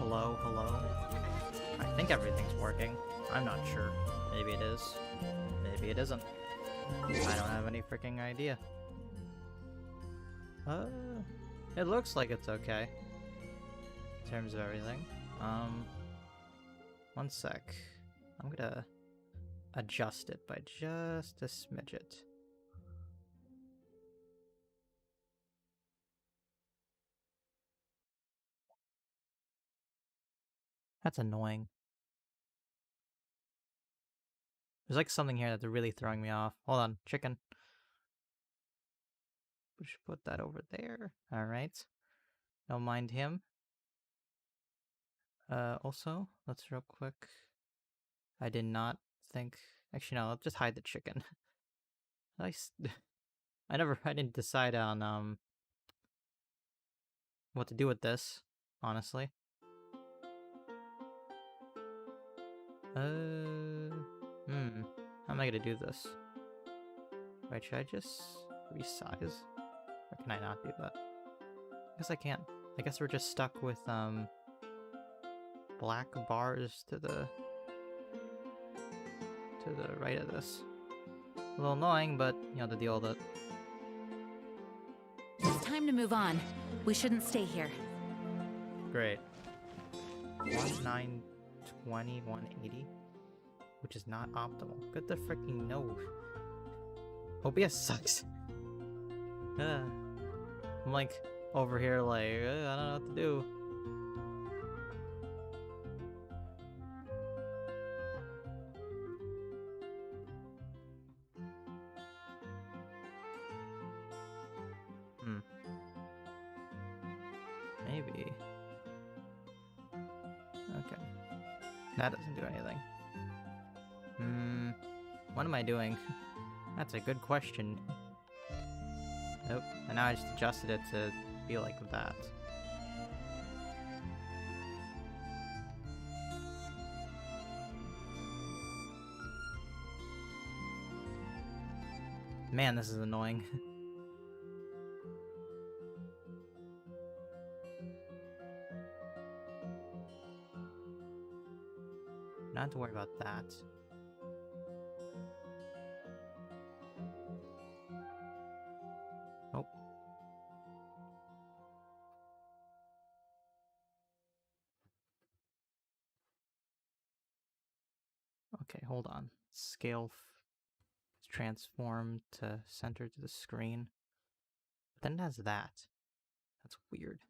Hello, hello. I think everything's working. I'm not sure. Maybe it is. Maybe it isn't. I don't have any freaking idea. It looks like it's okay. In terms of everything. One sec. I'm gonna adjust it by just a smidget. That's annoying. There's like something here that's really throwing me off. Hold on, chicken. We should put that over there. Alright. Don't mind him. Also, let's real quick. I did not think... Actually, no, let's just hide the chicken. I didn't decide on, what to do with this, honestly. How am I gonna do this? Wait, should I just resize? Or can I not do that? I guess I can't. I guess we're just stuck with, black bars to the right of this. A little annoying, but, you know, to deal with it. It's time to move on. We shouldn't stay here. Great. 1920, 180? Which is not optimal. Good to freaking know. OBS sucks. I'm like, over here like, I don't know what to do. Maybe. Okay. That doesn't do anything. What am I doing? That's a good question. Nope. And now I just adjusted it to be like that. Man, this is annoying. Not to worry about that. Oh. Okay, hold on. Scale transform to center to the screen. But then it has that. That's weird.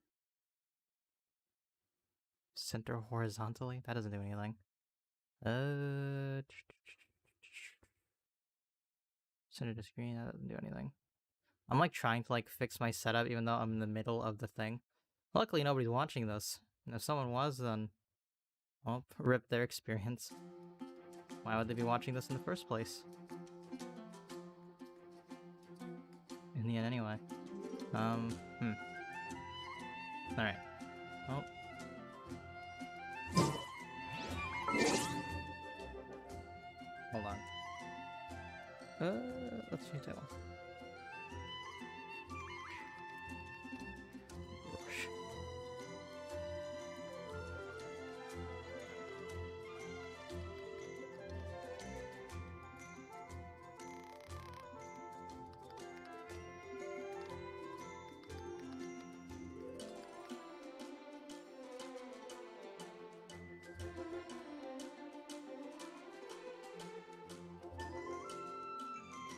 Center horizontally? That doesn't do anything. Center to screen, that doesn't do anything. I'm like trying to like fix my setup even though I'm in the middle of the thing. Luckily nobody's watching this. And if someone was, then well, rip their experience. Why would they be watching this in the first place? In the end anyway. Alright. Oh. Hold on. Let's change that one.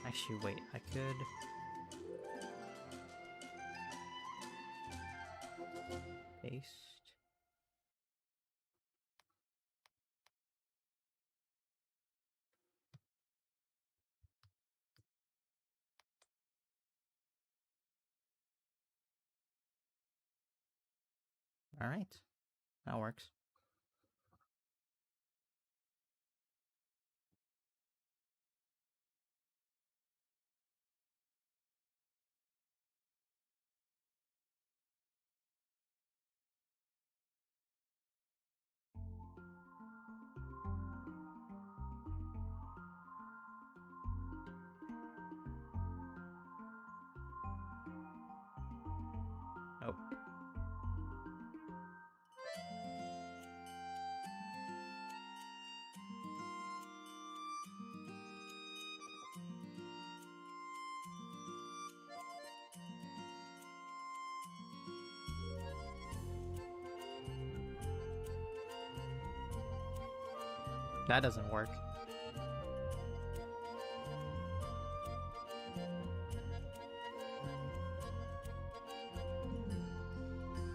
Actually, wait, I could... paste... Alright, that works. Oh. That doesn't work.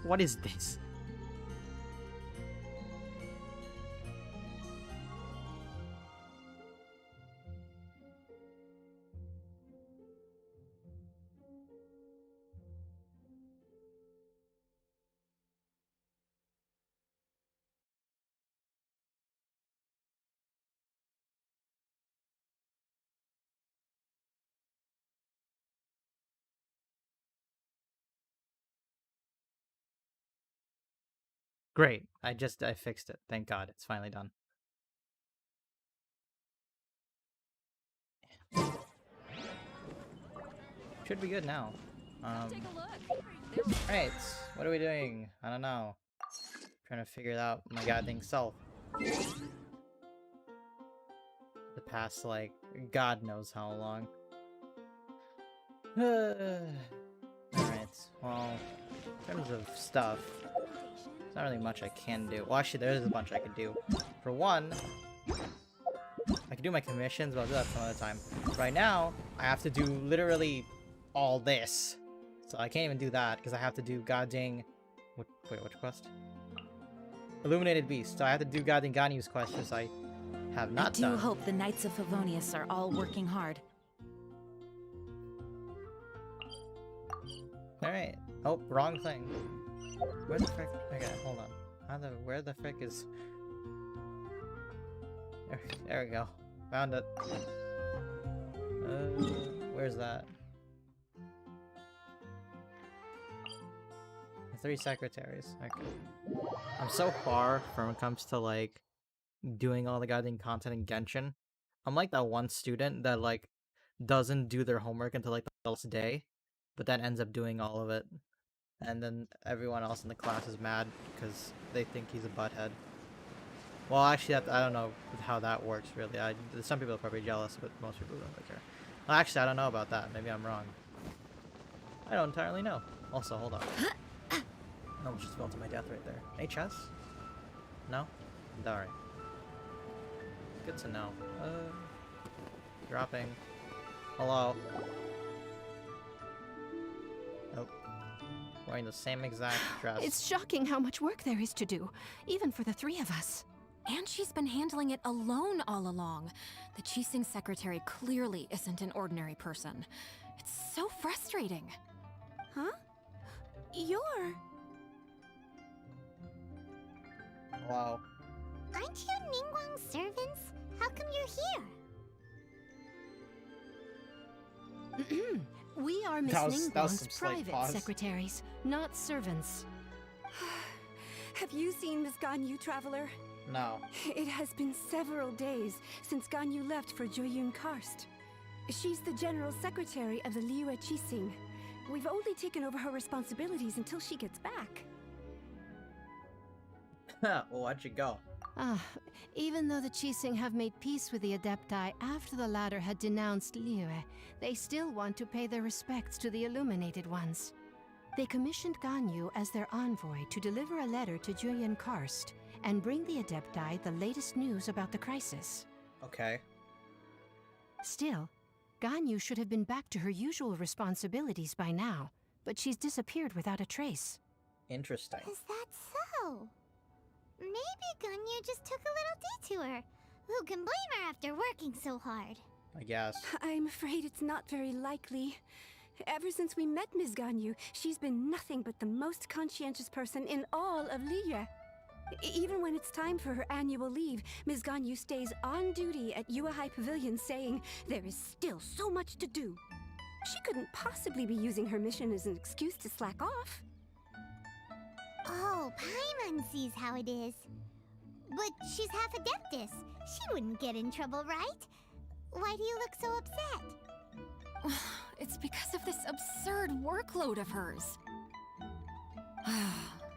What is this? Great. I fixed it. Thank God. It's finally done. Should be good now. Take a look. Alright. What are we doing? I don't know. Trying to figure it out my goddamn self. The past, like, God knows how long. Alright. Well, in terms of stuff, there's not really much I can do. Well, actually, there is a bunch I could do. For one, I can do my commissions, but I'll do that some other time. Right now, I have to do literally all this. So I can't even do that, because I have to do goddamn... Wait, which quest? Illuminated Beast. So I have to do goddamn Ganyu's quest, which I have not done. I do hope the Knights of Favonius are all working hard. Alright. Oh, wrong thing. Where the frick? Okay, hold on. Where the frick is... There we go. Found it. Where's that? The 3 secretaries. Okay. I'm so far from when it comes to, like, doing all the goddamn content in Genshin. I'm like that one student that, like, doesn't do their homework until, like, the last day, but then ends up doing all of it. And then everyone else in the class is mad because they think he's a butthead. Well, actually, I don't know how that works, really. Some people are probably jealous, but most people don't really care. Well, actually, I don't know about that. Maybe I'm wrong. I don't entirely know. Also, hold on. I almost just fell to my death right there. HS? No? Alright. Good to know. Dropping. Hello. Nope. Wearing the same exact dress. It's shocking how much work there is to do, even for the 3 of us. And she's been handling it alone all along. The Qixing secretary clearly isn't an ordinary person. It's so frustrating. Huh? You're... Wow. Aren't you Ningguang's servants? How come you're here? We are Miss That was some Ningguang's slight private pause. secretaries, not servants. Have you seen Miss Ganyu, Traveler? No. It has been several days since Ganyu left for Joyun Karst. She's the general secretary of the Liyue Qixing. We've only taken over her responsibilities until she gets back. Well, why'd you go? Even though the Qixing have made peace with the Adepti after the latter had denounced Liyue, they still want to pay their respects to the Illuminated Ones. They commissioned Ganyu as their envoy to deliver a letter to Joyun Karst and bring the Adepti the latest news about the crisis. Okay. Still, Ganyu should have been back to her usual responsibilities by now, but she's disappeared without a trace. Interesting. Is that so? Maybe Ganyu just took a little detour. Who can blame her after working so hard? I guess. I'm afraid it's not very likely. Ever since we met Ms. Ganyu, she's been nothing but the most conscientious person in all of Liyue. Even when it's time for her annual leave, Ms. Ganyu stays on duty at Yue High Pavilion saying there is still so much to do. She couldn't possibly be using her mission as an excuse to slack off. Oh, Paimon sees how it is. But she's half Adeptus. She wouldn't get in trouble, right? Why do you look so upset? It's because of this absurd workload of hers.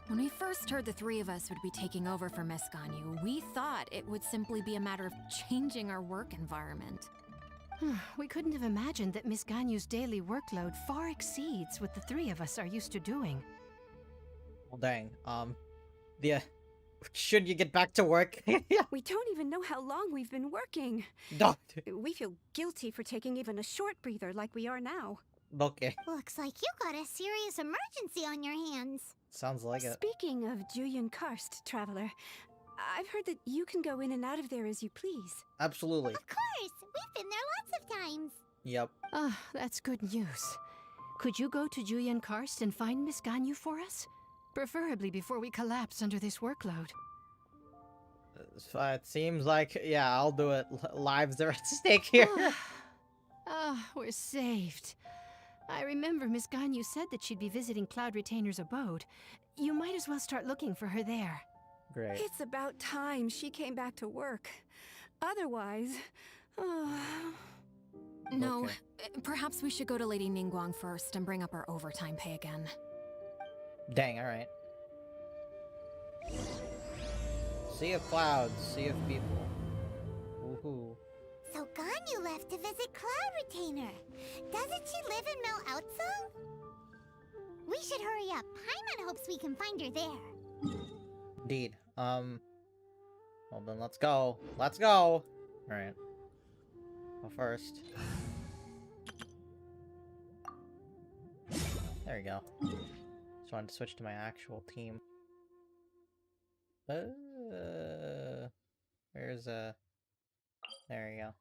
When we first heard the 3 of us would be taking over for Miss Ganyu, we thought it would simply be a matter of changing our work environment. We couldn't have imagined that Miss Ganyu's daily workload far exceeds what the 3 of us are used to doing. Well, dang. Should you get back to work? We don't even know how long we've been working. No. We feel guilty for taking even a short breather like we are now. Okay. Looks like you got a serious emergency on your hands. Sounds like it. Speaking of Julian Karst, Traveler, I've heard that you can go in and out of there as you please. Absolutely. Of course, we've been there lots of times. Yep. That's good news. Could you go to Julian Karst and find Miss Ganyu for us? Preferably before we collapse under this workload. It seems like, yeah, I'll do it. Lives are at stake here. We're saved. I remember Miss Ganyu said that she'd be visiting Cloud Retainer's abode. You might as well start looking for her there. Great. It's about time she came back to work. Otherwise... No, Okay. perhaps we should go to Lady Ningguang first and bring up our overtime pay again. Dang, alright. Sea of clouds, sea of people. Woohoo. So Ganyu left to visit Cloud Retainer. Doesn't she live in Mel Outsong? We should hurry up. Paimon hopes we can find her there. Indeed. Well then let's go. Let's go! Alright. Well, first. There we go. Just wanted to switch to my actual team. Where's there you go.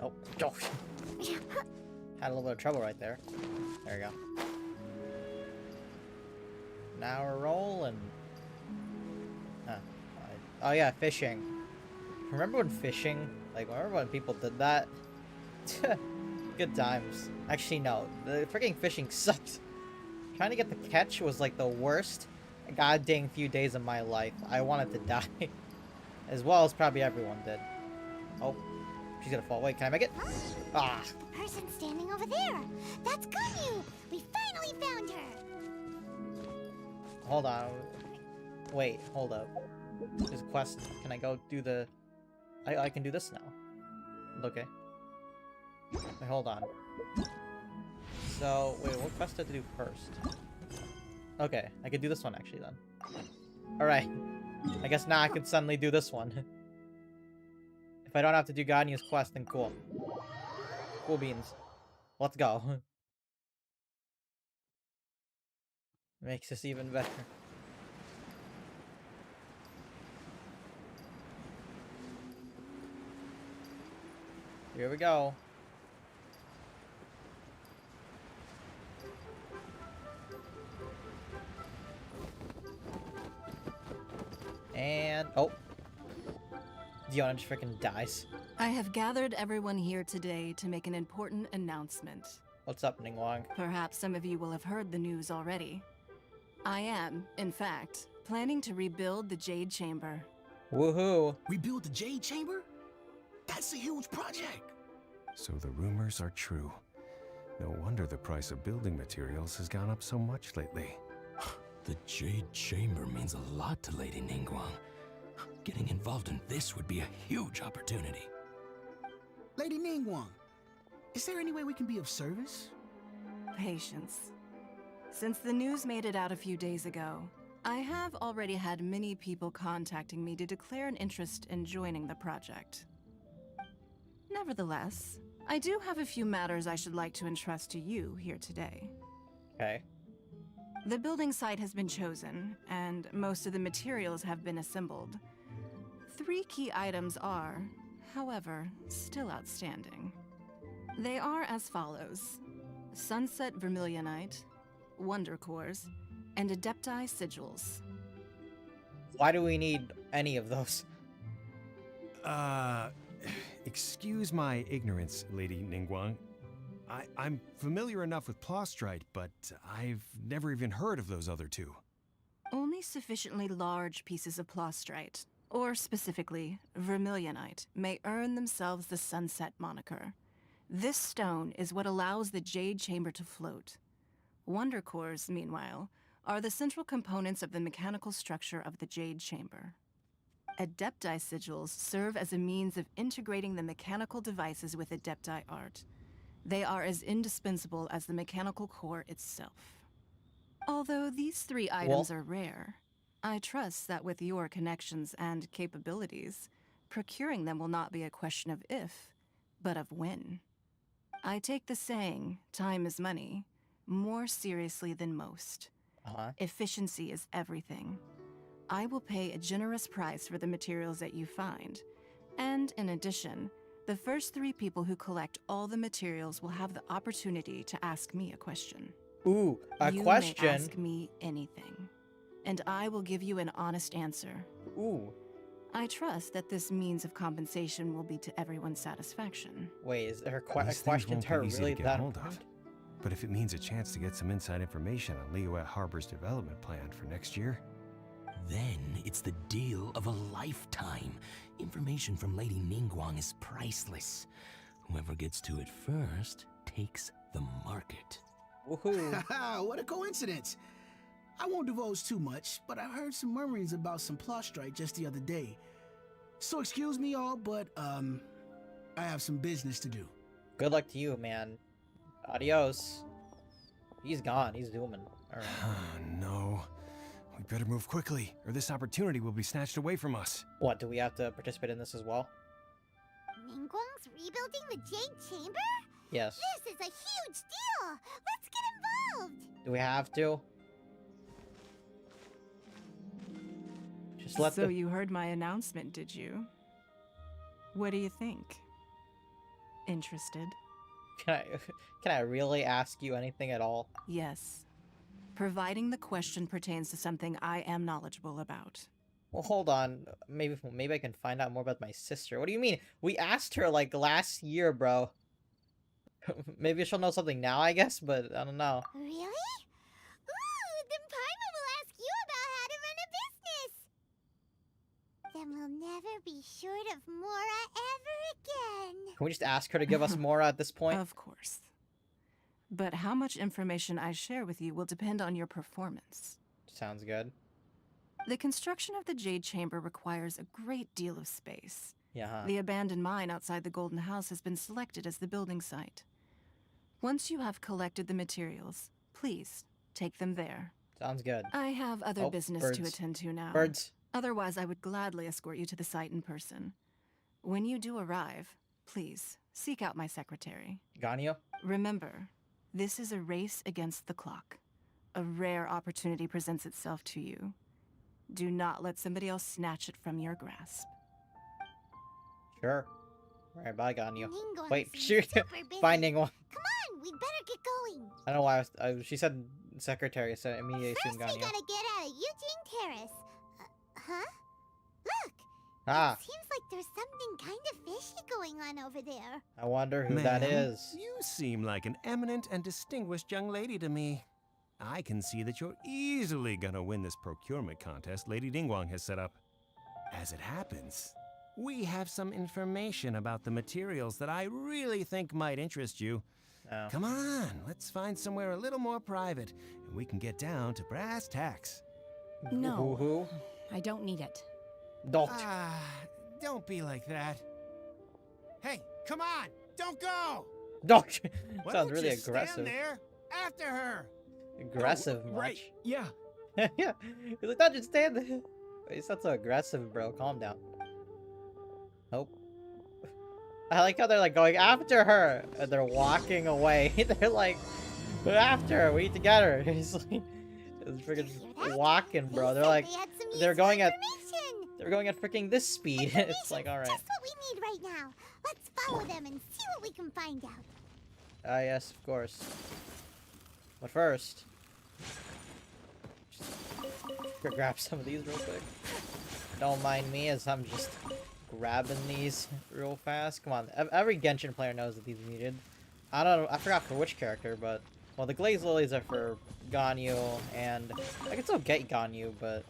Oh, gosh. Had a little bit of trouble right there. There we go. Now we're rolling. Oh yeah, fishing. Remember when fishing? Like, remember when people did that? Good times. Actually, no. The freaking fishing sucked. Trying to get the catch was like the worst goddamn few days of my life. I wanted to die. As well as probably everyone did. Oh, she's gonna fall. Wait, can I make it? Ah. The person standing over there. That's Ganyu. We finally found her. Hold on. Wait, hold up. There's a quest. Can I go do the... I can do this now. Okay. Wait, hold on. So, wait, what quest did I do first? Okay, I could do this one actually then. Alright. I guess now I can suddenly do this one. If I don't have to do Ganyu's quest, then cool. Cool beans. Let's go. Makes this even better. Here we go. And oh, Diona just freaking dies. I have gathered everyone here today to make an important announcement. What's up, Ningguang? Perhaps some of you will have heard the news already. I am, in fact, planning to rebuild the Jade Chamber. Woohoo! Rebuild the Jade Chamber? That's a huge project. So the rumors are true. No wonder the price of building materials has gone up so much lately. The Jade Chamber means a lot to Lady Ningguang. Getting involved in this would be a huge opportunity. Lady Ningguang, is there any way we can be of service? Patience. Since the news made it out a few days ago, I have already had many people contacting me to declare an interest in joining the project. Nevertheless, I do have a few matters I should like to entrust to you here today. Okay. The building site has been chosen, and most of the materials have been assembled. 3 key items are, however, still outstanding. They are as follows: Sunset Vermilionite, Wonder Cores, and Adepti Sigils. Why do we need any of those? Excuse my ignorance, Lady Ningguang. I'm familiar enough with Plostrite, but I've never even heard of those other 2. Only sufficiently large pieces of Plostrite, or specifically Vermilionite, may earn themselves the Sunset moniker. This stone is what allows the Jade Chamber to float. Wonder Cores, meanwhile, are the central components of the mechanical structure of the Jade Chamber. Adepti sigils serve as a means of integrating the mechanical devices with Adepti art. They are as indispensable as the mechanical core itself. Although these three items are rare, I trust that with your connections and capabilities, procuring them will not be a question of if, but of when. I take the saying, time is money, more seriously than most. Efficiency is everything. I will pay a generous price for the materials that you find. And in addition, the first 3 people who collect all the materials will have the opportunity to ask me a question. Ooh, a You question. may ask me anything, and I will give you an honest answer. Ooh. I trust that this means of compensation will be to everyone's satisfaction. Wait, is her These things question won't to her be easy really to get that hold important? of. But if it means a chance to get some inside information on Liyue Harbor's development plan for next year, Then it's the deal of a lifetime. Information from Lady Ningguang is priceless. Whoever gets to it first takes the market. Woohoo. Haha, what a coincidence. I won't divulge too much, but I heard some murmurings about some Plostrite just the other day. So excuse me all, but I have some business to do. Good luck to you, man. Adios. He's gone. He's dooming. Alright. no. We better move quickly, or this opportunity will be snatched away from us. What, do we have to participate in this as well? Ningguang's rebuilding the Jade Chamber? Yes. This is a huge deal! Let's get involved! Do we have to? Just let So the... you heard my announcement, did you? What do you think? Interested? Can I really ask you anything at all? Yes. Providing the question pertains to something I am knowledgeable about. Well, hold on. Maybe I can find out more about my sister. What do you mean? We asked her like last year, bro. Maybe she'll know something now, I guess, but I don't know. Really? Ooh, then Paimon will ask you about how to run a business! Then we'll never be short of Mora ever again. Can we just ask her to give us more at this point? Of course. But how much information I share with you will depend on your performance. Sounds good. The construction of the Jade Chamber requires a great deal of space. Yeah. Huh? The abandoned mine outside the Golden House has been selected as the building site. Once you have collected the materials, please take them there. Sounds good. I have other Oh, business to birds. attend to now. Birds. Otherwise, I would gladly escort you to the site in person. When you do arrive, please seek out my secretary. Ganyu? Remember, this is a race against the clock. A rare opportunity presents itself to you. Do not let somebody else snatch it from your grasp. Sure. Alright, bye, Ganyu. Ningguang Wait, seems shoot. super busy. Finding one. Come on, we'd better get going. I don't know why she said secretary, so I immediately First, assumed we Ganyu. gotta get out of Eugene Terrace. Huh? Look! Ah, It seems like there's something kind of fishy going on over there. I wonder who that Ma'am, is. You seem like an eminent and distinguished young lady to me. I can see that you're easily gonna win this procurement contest Lady Ningguang has set up. As it happens, we have some information about the materials that I really think might interest you. Oh. Come on, let's find somewhere a little more private, and we can get down to brass tacks. No. Who? I don't need it. Don't. Ah, don't be like that. Hey, come on, don't go! Don't. Why Sounds don't really you aggressive. Stand there after her. Aggressive Oh, much. right, yeah. Yeah. He's like, don't just stand there. He's not so aggressive, bro. Calm down. Nope. I like how they're like going after her and they're walking away. They're like, we're after her. We need to get her. He's like, it's freaking Hear that? walking, bro. They They're said like, they had some they're useful going at, information. they're going at freaking this speed. It's like, all right. Just what we need right now. Let's follow them and see what we can find out. Ah, yes, of course. But first, just grab some of these real quick. Don't mind me as I'm just grabbing these real fast. Come on, every Genshin player knows that these are needed. I don't know, I forgot for which character, but well, the Glazed Lilies are for Ganyu, and I can still get Ganyu, but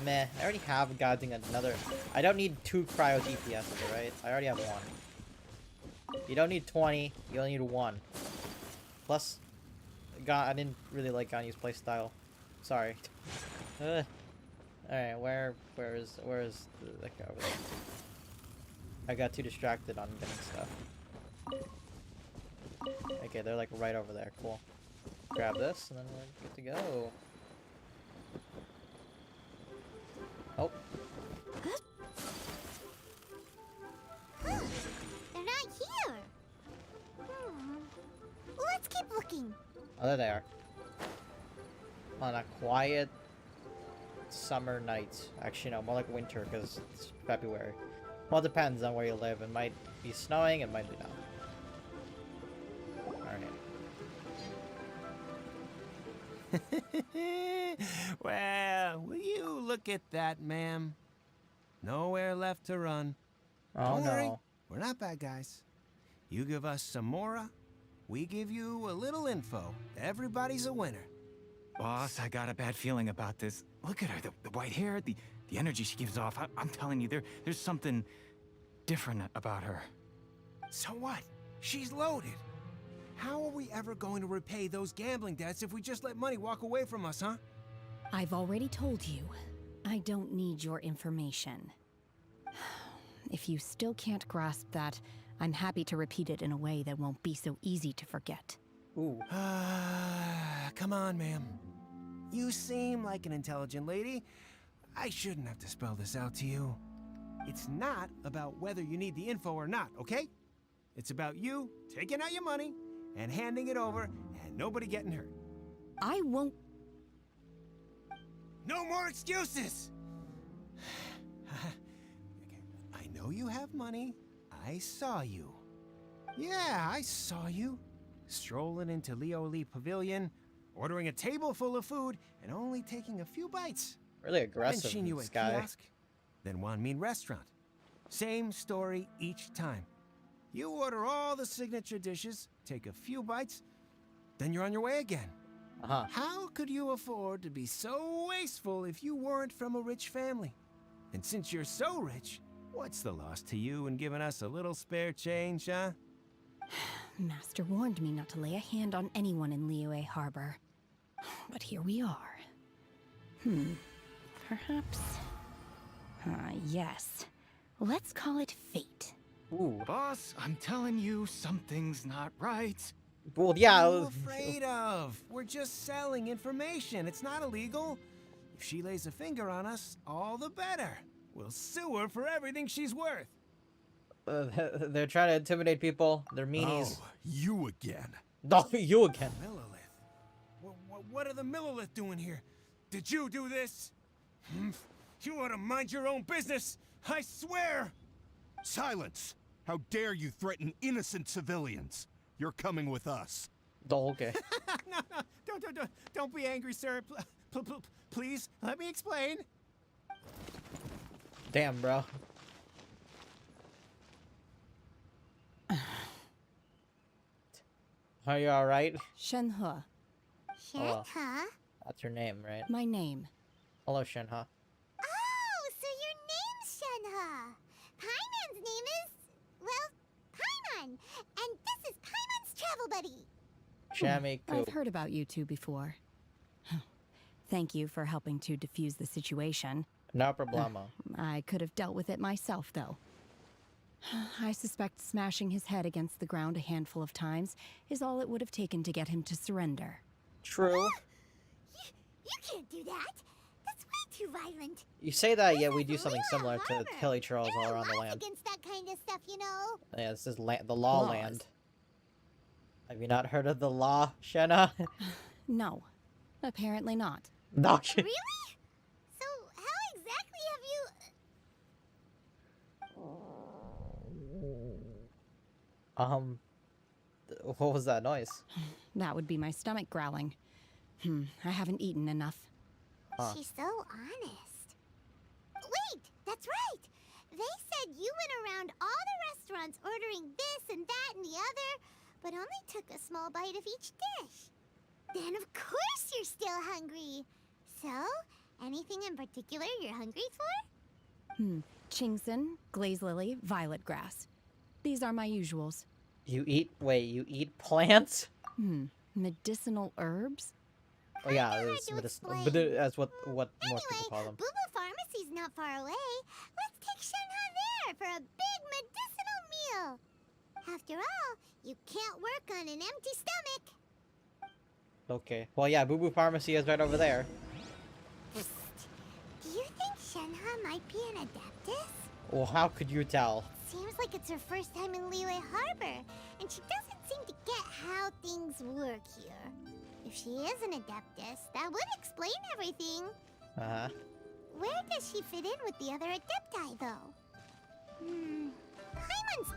meh. I already have goddamn another. I don't need 2 cryo DPSs, right? I already have 1. You don't need 20. You only need 1. Plus, I didn't really like Ganyu's playstyle. Sorry. Alright, where is the guy over there? I got too distracted on getting stuff. Okay, they're like right over there. Cool. Grab this, and then we're good to go. Oh. They're not here. Let's keep looking. Oh, there they are. On a quiet summer night. Actually, no, more like winter because it's February. Well, it depends on where you live. It might be snowing, it might be not. Alright. Well, will you look at that, ma'am? Nowhere left to run. Oh, Don't worry, no. we're not bad guys. You give us some mora, we give you a little info. Everybody's a winner. Boss, I got a bad feeling about this. Look at her, the white hair, the energy she gives off. I'm telling you, there's something different about her. So what? She's loaded. How are we ever going to repay those gambling debts if we just let money walk away from us, huh? I've already told you, I don't need your information. If you still can't grasp that, I'm happy to repeat it in a way that won't be so easy to forget. Ooh. Come on, ma'am. You seem like an intelligent lady. I shouldn't have to spell this out to you. It's not about whether you need the info or not, okay? It's about you taking out your money and handing it over and nobody getting hurt. I won't. No more excuses! I know you have money. I saw you. Yeah, I saw you. Strolling into Leo Lee Pavilion, ordering a table full of food, and only taking a few bites. Really aggressive, Then Shinyu this at guy. kiosk, then Wanmin restaurant. Same story each time. You order all the signature dishes, take a few bites, then you're on your way again. Uh-huh. How could you afford to be so wasteful if you weren't from a rich family? And since you're so rich, what's the loss to you in giving us a little spare change, huh? Master warned me not to lay a hand on anyone in Liyue Harbor. But here we are. Perhaps... yes. Let's call it fate. Ooh. Boss, I'm telling you, something's not right. Well, What yeah. are you afraid of? We're just selling information. It's not illegal. If she lays a finger on us, all the better. We'll sue her for everything she's worth. They're trying to intimidate people. They're meanies. Oh, you again. Oh, you again. Millilith. What are the Millilith doing here? Did you do this? You ought to mind your own business. I swear. Silence! How dare you threaten innocent civilians? You're coming with us. Oh, okay. No, don't be angry, sir. Please, let me explain. Damn, bro. Are you alright? Shenhe, Hello. Shenhe? That's your name, right? my name. Hello, Shenhe. Oh, so your name's Shenhe. Paimon's name is, well, Paimon. And this is Paimon's travel buddy. Shammycoop. I've heard about you two before. Thank you for helping to defuse the situation. No problemo. I could have dealt with it myself, though. I suspect smashing his head against the ground a handful of times is all it would have taken to get him to surrender. True. You can't do that. That's way too violent. You say that, yet This we is do something Liyue similar to Harbor. Hilly Charles all around the Laws land. against that kind of stuff, you know. Yeah, this is the law Laws. land. Have you not heard of the law, Shenhe? No, apparently not. No. Really? So how exactly have you... What was that noise? That would be my stomach growling. I haven't eaten enough. Huh. She's so honest. Wait, that's right. They said you went around all the restaurants ordering this and that and the other, but only took a small bite of each dish. Then of course you're still hungry. So, anything in particular you're hungry for? Chingson, glaze lily, violet grass. These are my usuals. You eat plants? Medicinal herbs? Oh yeah, Kinda hard it's to explain. that's what most people Anyway, call them. Boo Boo Pharmacy's not far away. Let's take Shenhe there for a big medicinal meal. After all, you can't work on an empty stomach. Okay. Well, yeah, Boo Boo Pharmacy is right over there. Do you think Shenhe might be an Adeptus? Well, how could you tell? Seems like it's her first time in Liyue Harbor, and she doesn't seem to get how things work here. If she is an Adeptus, that would explain everything. Uh-huh. Where does she fit in with the other Adepti, though? Paimon's...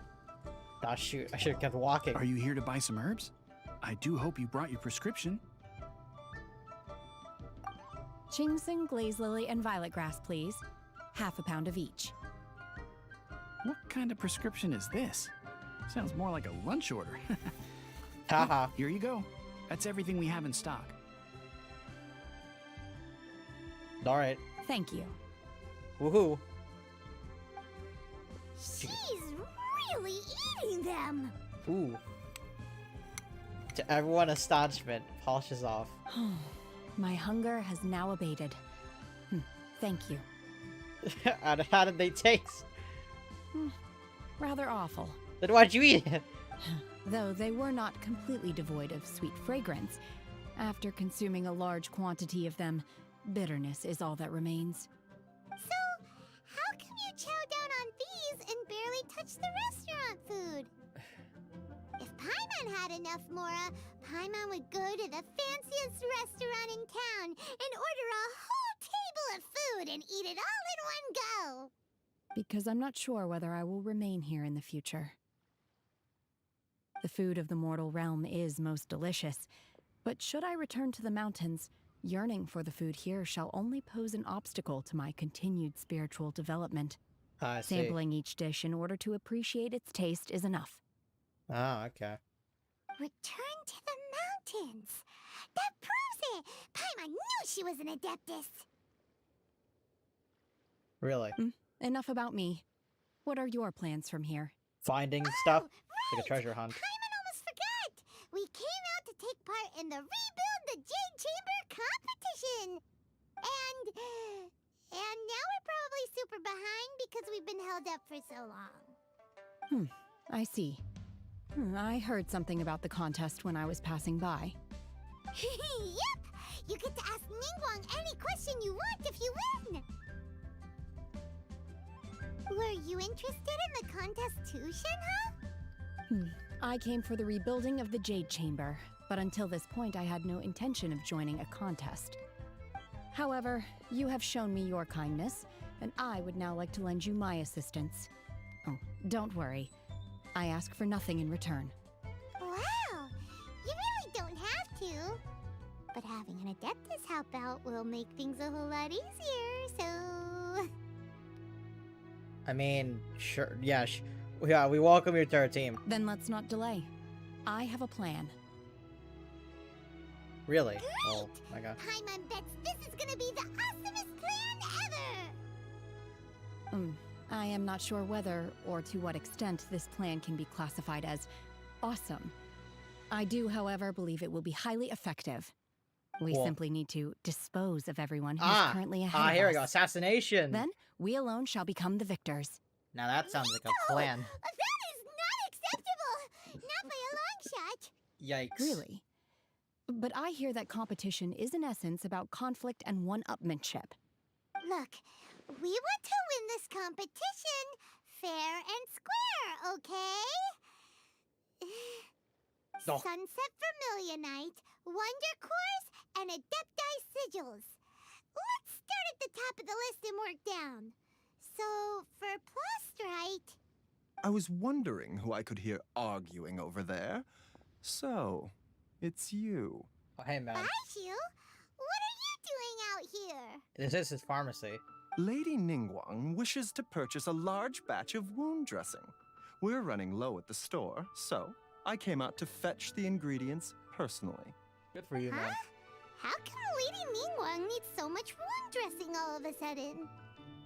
Ah, shoot. I should have kept walking. Are you here to buy some herbs? I do hope you brought your prescription. Ginseng, glaze lily, and violet grass, please. Half a pound of each. What kind of prescription is this? Sounds more like a lunch order. Haha. Here you go. That's everything we have in stock. Alright. Thank you. Woohoo. She's really eating them! Ooh. To everyone's astonishment, polishes off. My hunger has now abated. Thank you. How did they taste? Rather awful. Then why'd you eat it? Though they were not completely devoid of sweet fragrance. After consuming a large quantity of them, bitterness is all that remains. So, how come you chow down on these and barely touch the restaurant food? If Paimon had enough Mora, Paimon would go to the fanciest restaurant in town and order a whole table of food and eat it all in one go. Because I'm not sure whether I will remain here in the future. The food of the mortal realm is most delicious, but should I return to the mountains, yearning for the food here shall only pose an obstacle to my continued spiritual development. I see. Sampling each dish in order to appreciate its taste is enough. Oh, okay. Return to the mountains. That proves it. Paimon knew she was an Adeptus. Really? Enough about me. What are your plans from here? Finding stuff? Right. Like a treasure hunt. Paimon almost forgot. We came out to take part in the Rebuild the Jade Chamber competition. And now we're probably super behind because we've been held up for so long. I see. I heard something about the contest when I was passing by. Yep! You get to ask Ningguang any question you want if you win! Were you interested in the contest too, Shenhe? I came for the rebuilding of the Jade Chamber, but until this point I had no intention of joining a contest. However, you have shown me your kindness, and I would now like to lend you my assistance. Oh, don't worry. I ask for nothing in return. Wow! You really don't have to. But having an Adeptus help out will make things a whole lot easier, so... I mean, sure. Yeah, yeah, we welcome you to our team. Then let's not delay. I have a plan. Really? Great! Oh my god. Paimon bets this is gonna be the awesomest plan ever! I am not sure whether or to what extent this plan can be classified as awesome. I do, however, believe it will be highly effective. We Cool. simply need to dispose of everyone who is currently ahead of us. Here we go. Assassination. Then, we alone shall become the victors. Now that sounds like a plan. That is not acceptable! Not by a long shot! Yikes. Really? But I hear that competition is in essence about conflict and one-upmanship. Look, we want to win this competition fair and square, okay? Oh. Sunset Vermilionite, Wonder Cores, and Adepti Sigils. Let's start at the top of the list and work down. So, for Plustrite... I was wondering who I could hear arguing over there. So, it's you. Oh, hey, man. Baishu, what are you doing out here? This is his pharmacy. Lady Ningguang wishes to purchase a large batch of wound dressing. We're running low at the store, so I came out to fetch the ingredients personally. Good for you, man. How come Lady Ningguang needs so much wound dressing all of a sudden?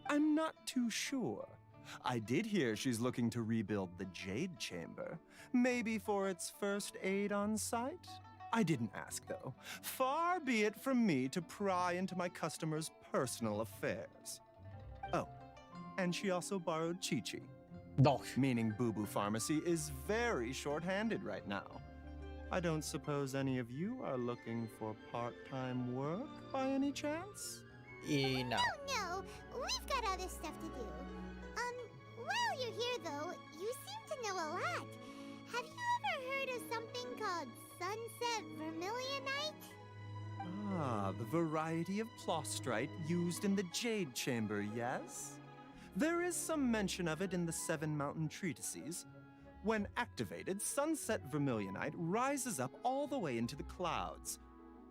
I'm not too sure. I did hear she's looking to rebuild the Jade Chamber. Maybe for its first aid on site? I didn't ask, though. Far be it from me to pry into my customers' personal affairs. Oh, and she also borrowed Chi-Chi. Oh. Meaning Boo Boo Pharmacy is very short-handed right now. I don't suppose any of you are looking for part-time work by any chance? No. No, we've got other stuff to do. While you're here though, you seem to know a lot. Have you ever heard of something called Sunset Vermilionite? Ah, the variety of plostrite used in the Jade Chamber, yes? There is some mention of it in the Seven Mountain Treatises. When activated, Sunset Vermilionite rises up all the way into the clouds.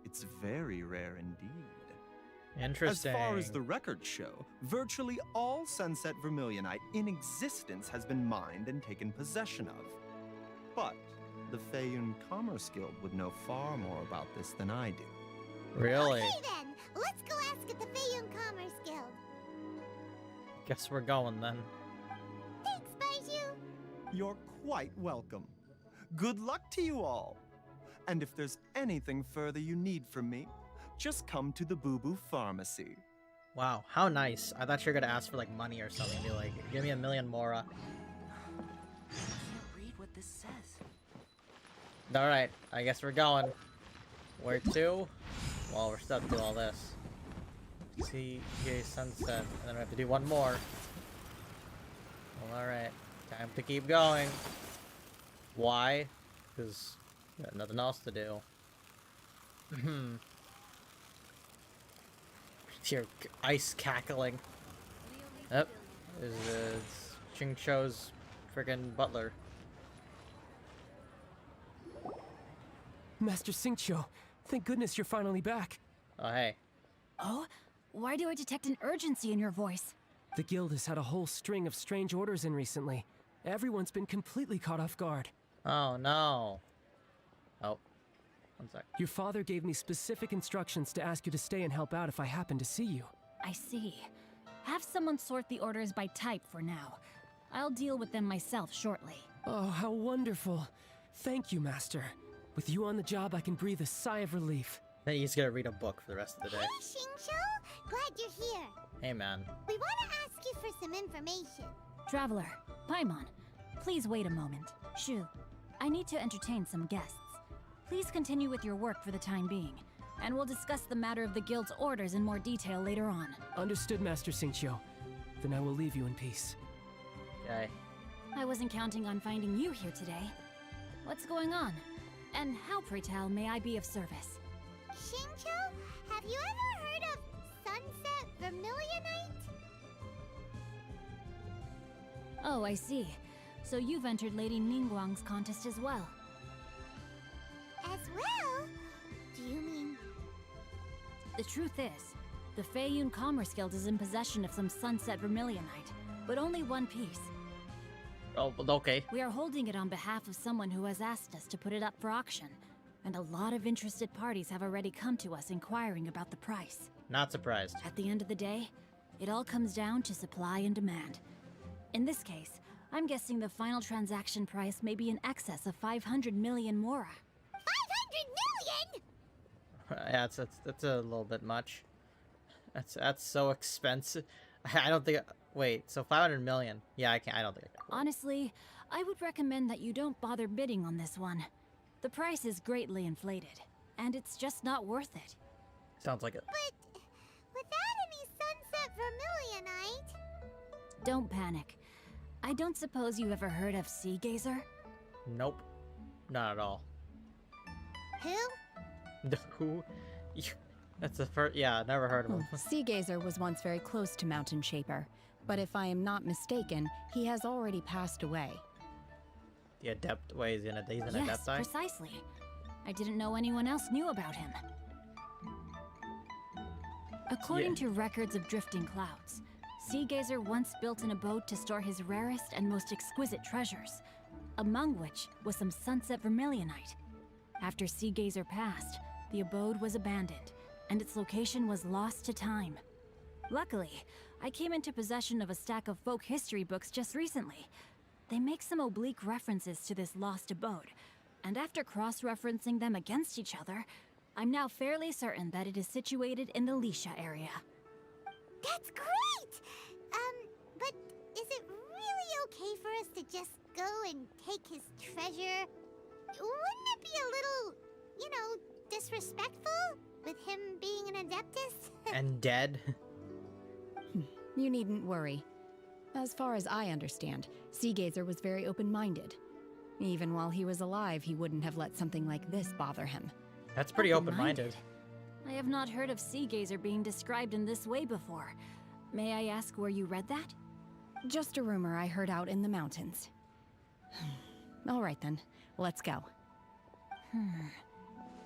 It's very rare indeed. Interesting. As far as the records show, virtually all Sunset Vermilionite in existence has been mined and taken possession of. But the Feiyun Commerce Guild would know far more about this than I do. Really? Okay then, let's go ask at the Feiyun Commerce Guild. Guess we're going then. Thanks, Baiju. You're quite welcome. Good luck to you all. And if there's anything further you need from me, just come to the Boo Boo Pharmacy. Wow, how nice. I thought you were gonna ask for like money or something. Be like, give me 1,000,000 Mora. Read what this says. Alright, I guess we're going. Where to? Well, we're stuck through all this. See, here's sunset, and then we have to do one more. Well, alright. Time to keep going. Why? Because we got nothing else to do. Your ice cackling. Yep. Is Ching Cho's friggin' butler. Master Xingqiu, thank goodness you're finally back. Oh, hey. Oh? Why do I detect an urgency in your voice? The guild has had a whole string of strange orders in recently. Everyone's been completely caught off guard. Oh, no. Oh. One sec. Your father gave me specific instructions to ask you to stay and help out if I happen to see you. I see. Have someone sort the orders by type for now. I'll deal with them myself shortly. Oh, how wonderful. Thank you, Master. With you on the job, I can breathe a sigh of relief. Then he's gonna read a book for the rest of the day. Hey, Xingqiu! Glad you're here. Hey, man. We want to ask you for some information. Traveler, Paimon, please wait a moment. Shu, I need to entertain some guests. Please continue with your work for the time being, and we'll discuss the matter of the guild's orders in more detail later on. Understood, Master Xingqiu. Then I will leave you in peace. Okay. I wasn't counting on finding you here today. What's going on? And how, pray tell, may I be of service? Xingqiu, have you ever heard of Sunset Vermilionite? Oh, I see. So you've entered Lady Ningguang's contest as well. As well? Do you mean... The truth is, the Feiyun Commerce Guild is in possession of some Sunset Vermilionite, but only one piece. Oh, okay. We are holding it on behalf of someone who has asked us to put it up for auction, and a lot of interested parties have already come to us inquiring about the price. Not surprised. At the end of the day, it all comes down to supply and demand. In this case, I'm guessing the final transaction price may be in excess of 500 million Mora. 500 million?! Yeah, that's a little bit much. That's so expensive. I don't think. Wait, so 500 million? Yeah, I can't. I don't think I can. Honestly, I would recommend that you don't bother bidding on this one. The price is greatly inflated, and it's just not worth it. Sounds like it. But without any Sunset Vermilionite... Don't panic. I don't suppose you ever heard of Sea Gazer? Nope. Not at all. Who? Who? That's the first. Yeah, never heard of him. Sea Gazer was once very close to Mountain Shaper, but if I am not mistaken, he has already passed away. The adept. Wait, he's an Yes, adepti? precisely. I didn't know anyone else knew about him. According to records of drifting clouds, Sea Gazer once built an abode to store his rarest and most exquisite treasures, among which was some Sunset Vermilionite. After Sea Gazer passed, the abode was abandoned, and its location was lost to time. Luckily, I came into possession of a stack of folk history books just recently. They make some oblique references to this lost abode, and after cross-referencing them against each other, I'm now fairly certain that it is situated in the Lisha area. That's great! But is it really okay for us to just go and take his treasure? Wouldn't it be a little, disrespectful with him being an Adeptus? And dead. You needn't worry. As far as I understand, Seagazer was very open-minded. Even while he was alive, he wouldn't have let something like this bother him. That's pretty open-minded. I have not heard of Seagazer being described in this way before. May I ask where you read that? Just a rumor I heard out in the mountains. All right then, let's go.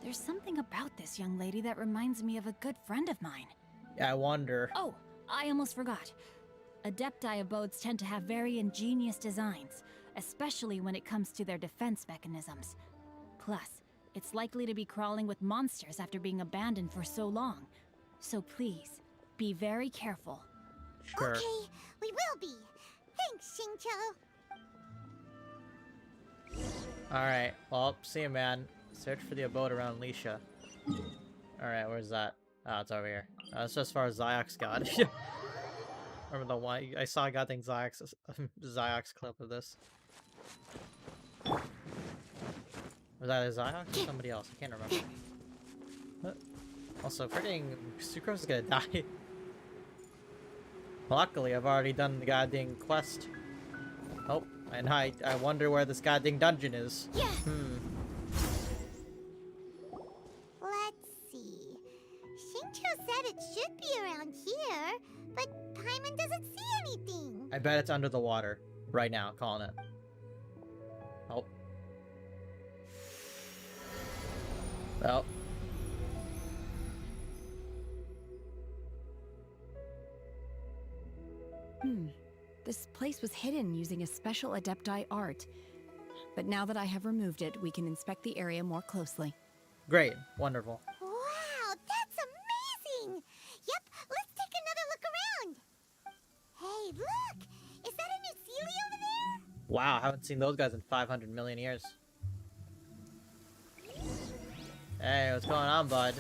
There's something about this young lady that reminds me of a good friend of mine. Yeah, I wonder. Oh, I almost forgot. Adepti abodes tend to have very ingenious designs, especially when it comes to their defense mechanisms. Plus, it's likely to be crawling with monsters after being abandoned for so long. So please, be very careful. Sure. Okay, we will be. Thanks, Xingqiu. Alright, well, see you, man. Search for the abode around Lisha. Alright, where's that? Oh, it's over here. That's just as far as Ziox got. Remember the one I saw a goddamn Ziox clip of this. Was that a Ziox or somebody else? I can't remember. What? Also, freaking Sucrose is gonna die. Luckily, I've already done the goddamn quest. Oh, and I wonder where this goddamn dungeon is. Yeah. Let's see. Xingqiu said it should be around here, but Paimon doesn't see anything. I bet it's under the water. Right now, calling it. Oh. Well. This place was hidden using a special Adepti art. But now that I have removed it, we can inspect the area more closely. Great. Wonderful. Wow, that's amazing! Yep, let's take another look around. Hey, look! Is that a new Sealy over there? Wow, I haven't seen those guys in 500 million years. Hey, what's going on, bud?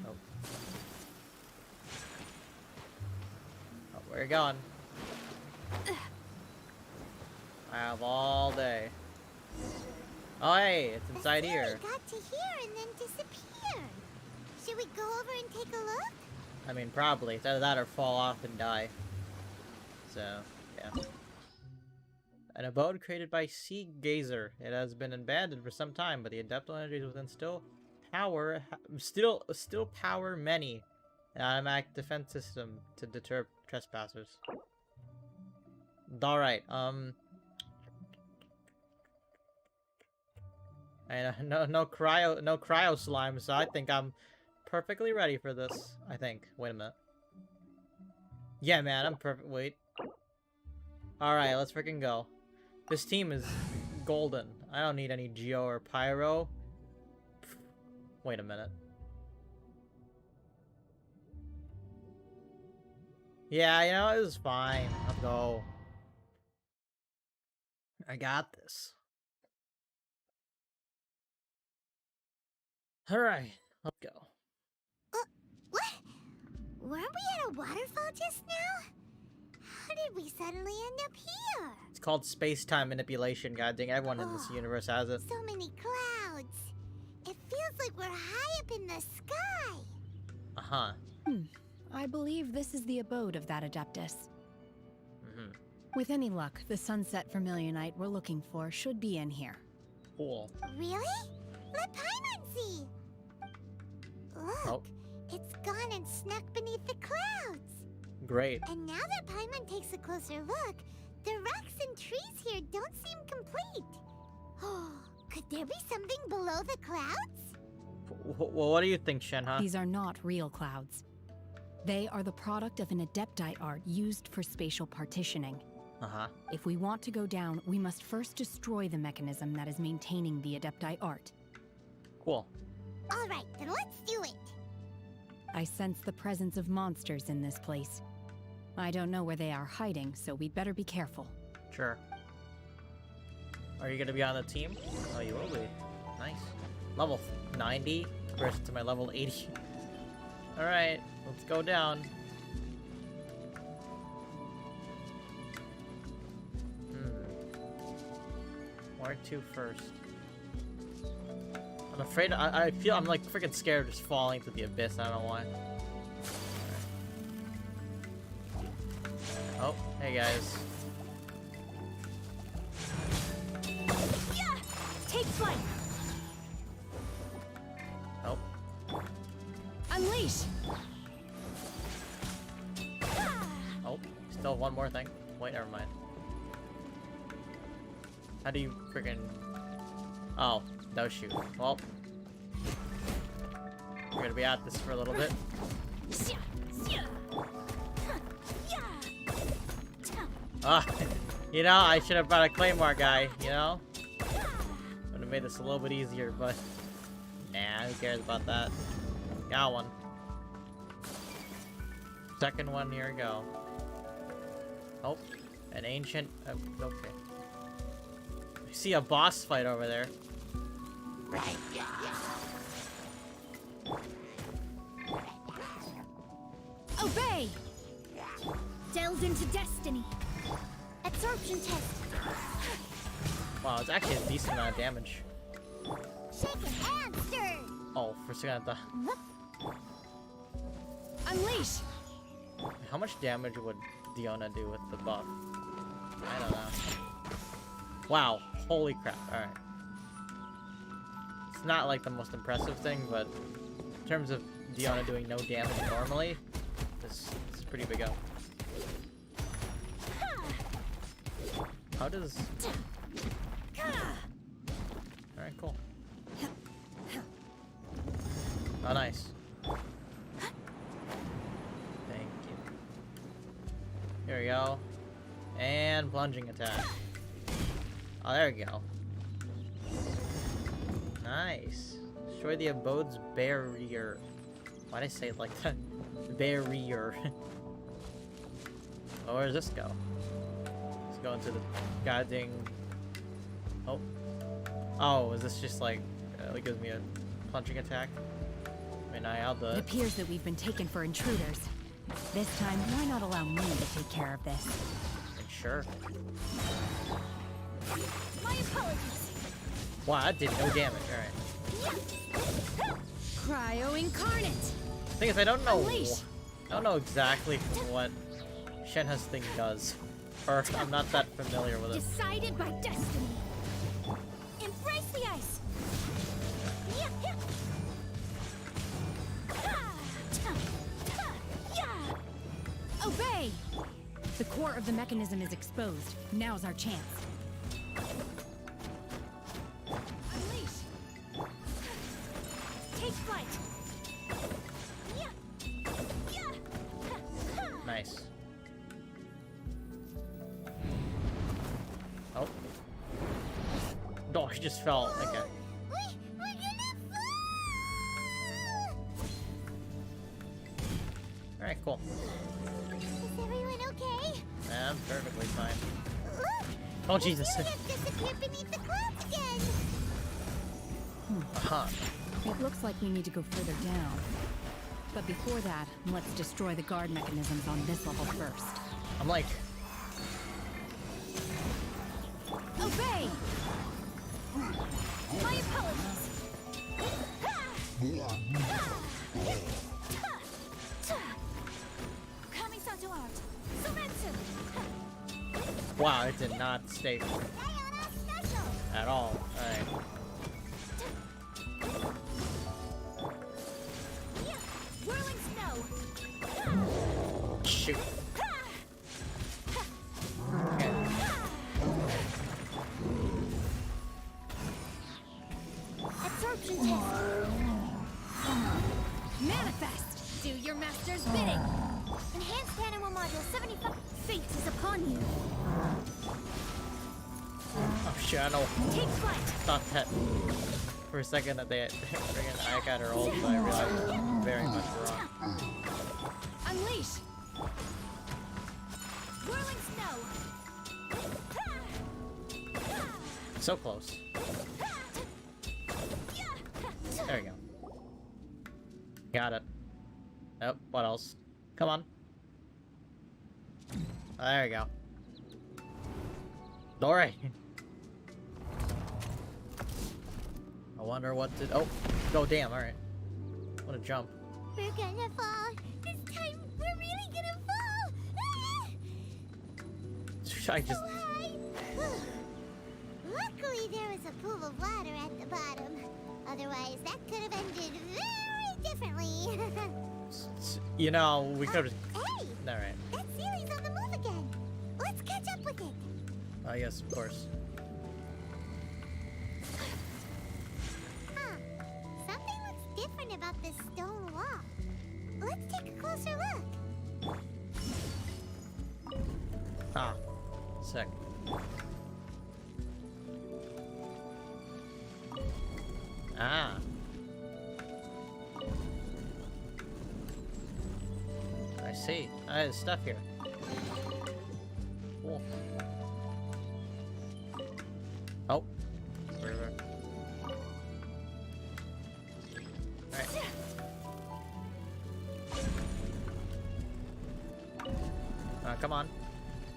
Oh. Oh, where you going? I have all day. Oh, hey, it's inside here. We got to here and then disappeared. Should we go over and take a look? I mean, probably. It's either that or fall off and die. So, yeah. An abode created by Seagazer. It has been abandoned for some time, but the adeptal energies within still power many an automatic defense system to deter trespassers. All right. And no cryo slime, so I think I'm perfectly ready for this. I think. Wait a minute. Yeah, man, I'm perfect. Wait. All right, let's freaking go. This team is golden. I don't need any Geo or Pyro. Wait a minute. Yeah, you know, it was fine. Let's go. I got this. Alright, let's go. What? Weren't we at a waterfall just now? How did we suddenly end up here? It's called space-time manipulation, goddamn. Everyone in this universe has it. So many clouds. It feels like we're high up in the sky. Uh-huh. I believe this is the abode of that Adeptus. With any luck, the sunset vermilionite we're looking for should be in here. Cool. Really? Let Paimon see. Look, it's gone and snuck beneath the clouds. Great. And now that Paimon takes a closer look, the rocks and trees here don't seem complete. Oh, could there be something below the clouds? Well, what do you think, Shenhe? These are not real clouds. They are the product of an Adepti art used for spatial partitioning. Uh-huh. If we want to go down, we must first destroy the mechanism that is maintaining the Adepti art. Cool. All right, then let's do it. I sense the presence of monsters in this place. I don't know where they are hiding, so we'd better be careful. Sure. Are you gonna be on the team? Oh, you will be. Nice. Level 90 versus to my level 80. Alright, let's go down. Where to first? I'm afraid I feel I'm like freaking scared of just falling to the abyss. I don't know why. Oh, hey guys. Yeah! Take flight! Oh. Unleash! Oh, still one more thing. Wait, never mind. How do you freaking... Oh, no shoot. Well, we're gonna be at this for a little bit. Ah, you know, I should have brought a claymore guy, you know? Would have made this a little bit easier, but... Nah, who cares about that? Got one. Second one, here we go. Oh, an ancient... okay. I see a boss fight over there. Obey! Delve into destiny. Absorption test. Wow, it's actually a decent amount of damage. Shake it and stir. Oh, for a second I thought... Unleash! How much damage would Diona do with the buff? I don't know. Wow, holy crap, alright. It's not like the most impressive thing, but in terms of Diona doing no damage normally, this is pretty big up. How does... Alright, cool. Oh, nice. Thank you. Here we go. And plunging attack. Oh, there we go. Nice. Destroy the abode's barrier. Why'd I say it like that? Barrier. Oh, where does this go? Let's go into the goddamn... Oh. Oh, is this just like... it gives me a punching attack? I mean, I'll do it. It appears that we've been taken for intruders. This time, why not allow me to take care of this? Sure. My apologies. Wow, that did no damage. Alright. Cryo incarnate. Thing is, I don't know. Unleash. I don't know exactly what Shenhe's thing does, or I'm not that familiar with it. Decided by destiny. Embrace the ice. Obey. The core of the mechanism is exposed. Now's our chance. Unleash. Take flight. Nice. Oh. Oh, she just fell. Okay. Alright, cool. Is everyone okay? Yeah, I'm perfectly fine. Look! Oh, Jesus. Juliet disappeared beneath the clouds again! Huh. It looks like we need to go further down. But before that, let's destroy the guard mechanisms on this level first. I'm like... Obey! My apologies. Coming to art. Sometsu. Wow, it did not stay at all. Alright. Whirling snow. Shoot. Okay. Absorption test. Manifest. Do your master's bidding. Enhanced animal module 75. Fate is upon you. Oh shit, I know. Take flight. Thought that for a second that they friggin' I got her old, but I realized it was very much wrong. Unleash. Whirling snow. So close. There we go. Got it. Nope, what else? Come on. Oh, there we go. Alright. I wonder what to... Oh, damn, alright. What a jump. We're gonna fall. This time, we're really gonna fall. I just... So high. Luckily, there was a pool of water at the bottom. Otherwise, that could have ended very differently. You know, we could have... Hey! Alright. That ceiling's on the move again. Let's catch up with it. Yes, of course. Huh. Something looks different about this stone wall. Let's take a closer look. Ah. Sick. Ah. I see. There's stuff here. Cool. Oh. River. Alright. Come on.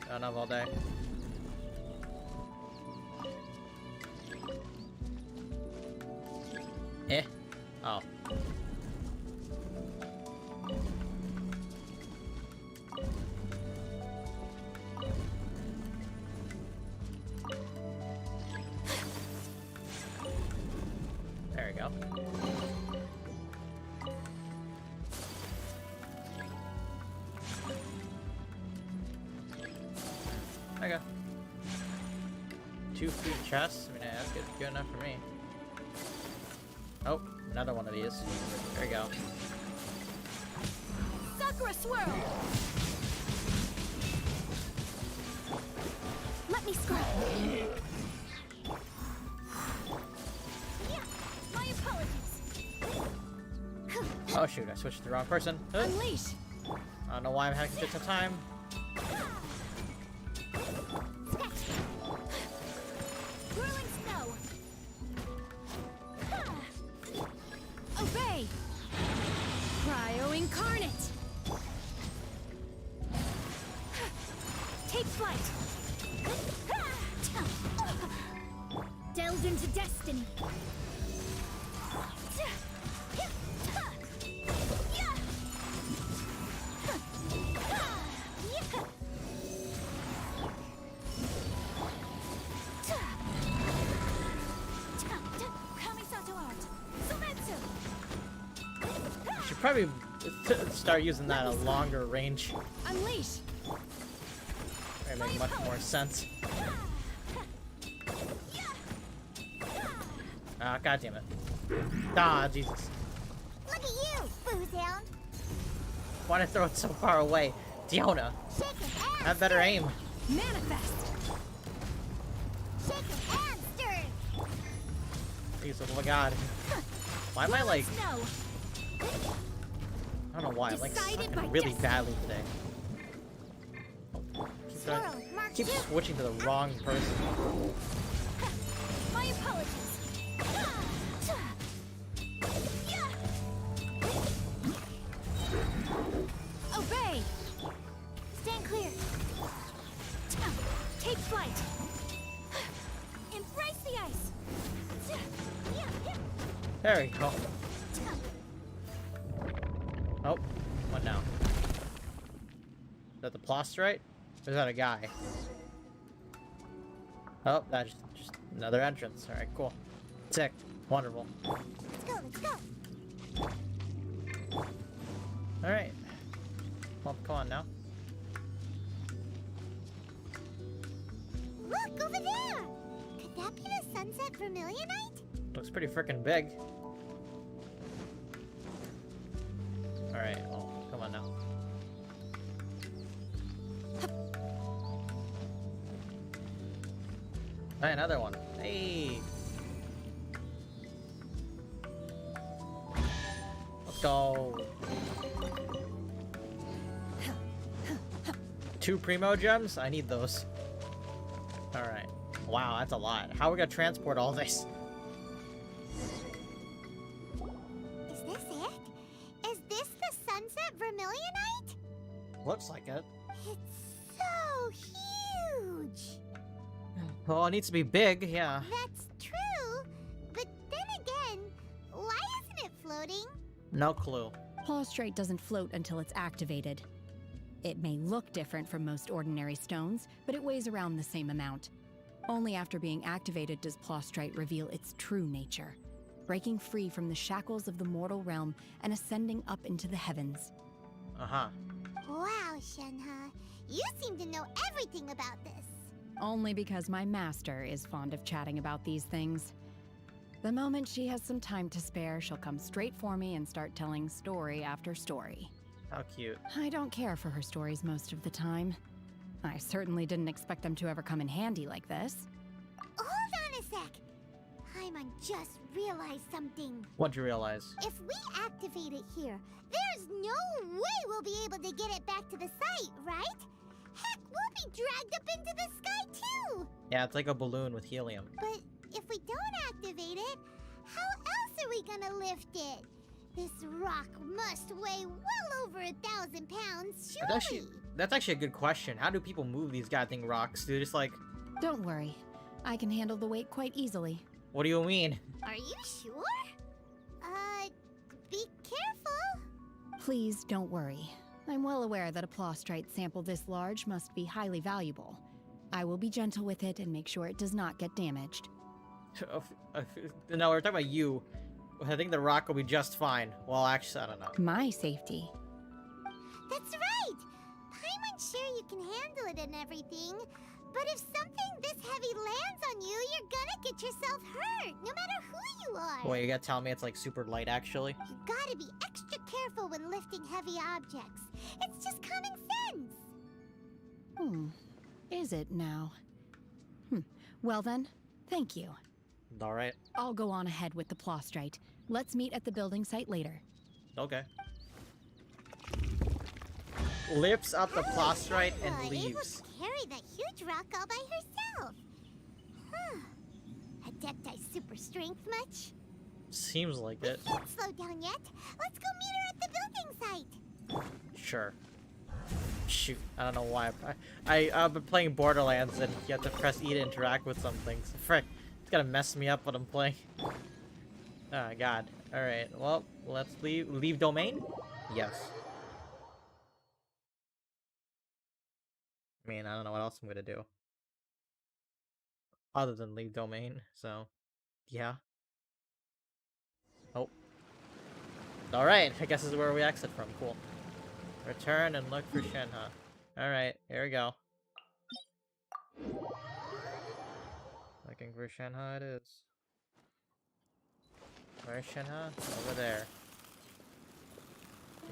I don't have all day. Eh? Oh. There we go. Okay. 2 free chests? I mean, that's good enough for me. Oh, another one of these. There you go. Sakura swirl! Let me scrap. My apologies. Oh shoot, I switched to the wrong person. Unleash! I don't know why I'm having such a time. Whirling snow! Obey! Cryo incarnate! Take flight! Delve into destiny! Should probably start using that at a longer range. Unleash! It'd make much more sense. Ah, god damn it. Ah, Jesus. Look at you, Boozehound. Why'd I throw it so far away? Diona, have better aim. Manifest! Shaken and stirred. Jesus, oh my god. Why am I like... Snow! I don't know why, I'm like Decided by sucking really destiny. badly today. Keep switching to the wrong person. My apologies. Obey. Stand clear. Take flight. Embrace the ice. There we go. Oh, what now? Is that the Plostrite? Or is that a guy? Oh, that's just another entrance. Alright, cool. Sick. Wonderful. Let's go, let's go. Alright. Well, come on now. Look, over there. Could that be the Sunset Vermilionite? Looks pretty freaking big. Alright, well, come on now. Hey, another one. Hey! Let's go. 2 Primo gems? I need those. Alright. Wow, that's a lot. How are we gonna transport all this? Is this it? Is this the Sunset Vermilionite? Looks like it. It's so huge. Well, it needs to be big, yeah. That's true. But then again, why isn't it floating? No clue. Plaustrite doesn't float until it's activated. It may look different from most ordinary stones, but it weighs around the same amount. Only after being activated does Plaustrite reveal its true nature, breaking free from the shackles of the mortal realm and ascending up into the heavens. Uh-huh. Wow, Shenhe. You seem to know everything about this. Only because my master is fond of chatting about these things. The moment she has some time to spare, she'll come straight for me and start telling story after story. How cute. I don't care for her stories most of the time. I certainly didn't expect them to ever come in handy like this. Hold on a sec. Paimon just realized something. What'd you realize? If we activate it here, there's no way we'll be able to get it back to the site, right? Heck, we'll be dragged up into the sky too! Yeah, it's like a balloon with helium. But if we don't activate it, how else are we gonna lift it? This rock must weigh well over 1,000 pounds, surely. That's actually a good question. How do people move these goddamn rocks? They're just like... Don't worry. I can handle the weight quite easily. What do you mean? Are you sure? Be careful. Please don't worry. I'm well aware that a plaustrite sample this large must be highly valuable. I will be gentle with it and make sure it does not get damaged. No, we're talking about you. I think the rock will be just fine. Well, actually, I don't know. My safety. That's right! Paimon's sure you can handle it and everything, but if something this heavy lands on you, you're gonna get yourself hurt, no matter who you are! Wait, you gotta tell me it's like super light, actually? You gotta be extra careful when lifting heavy objects. It's just common sense! Is it now? Well then, thank you. Alright. I'll go on ahead with the plaustrite. Let's meet at the building site later. Okay. Lifts up the plaustrite and Able leaves. to carry that huge rock all by herself. Huh. Adepti super strength much? Seems like it. We can't slow down yet. Let's go meet her at the building site. Sure. Shoot, I don't know why. I've been playing Borderlands and you have to press E to interact with some things. Frick, it's gonna mess me up when I'm playing. Oh god. Alright, well, let's leave domain? Yes. I mean, I don't know what else I'm gonna do. Other than leave domain, so yeah. Oh. Alright, I guess this is where we exit from. Cool. Return and look for Shenhe. Alright, here we go. Looking for Shenhe it is. Where's Shenhe? Over there.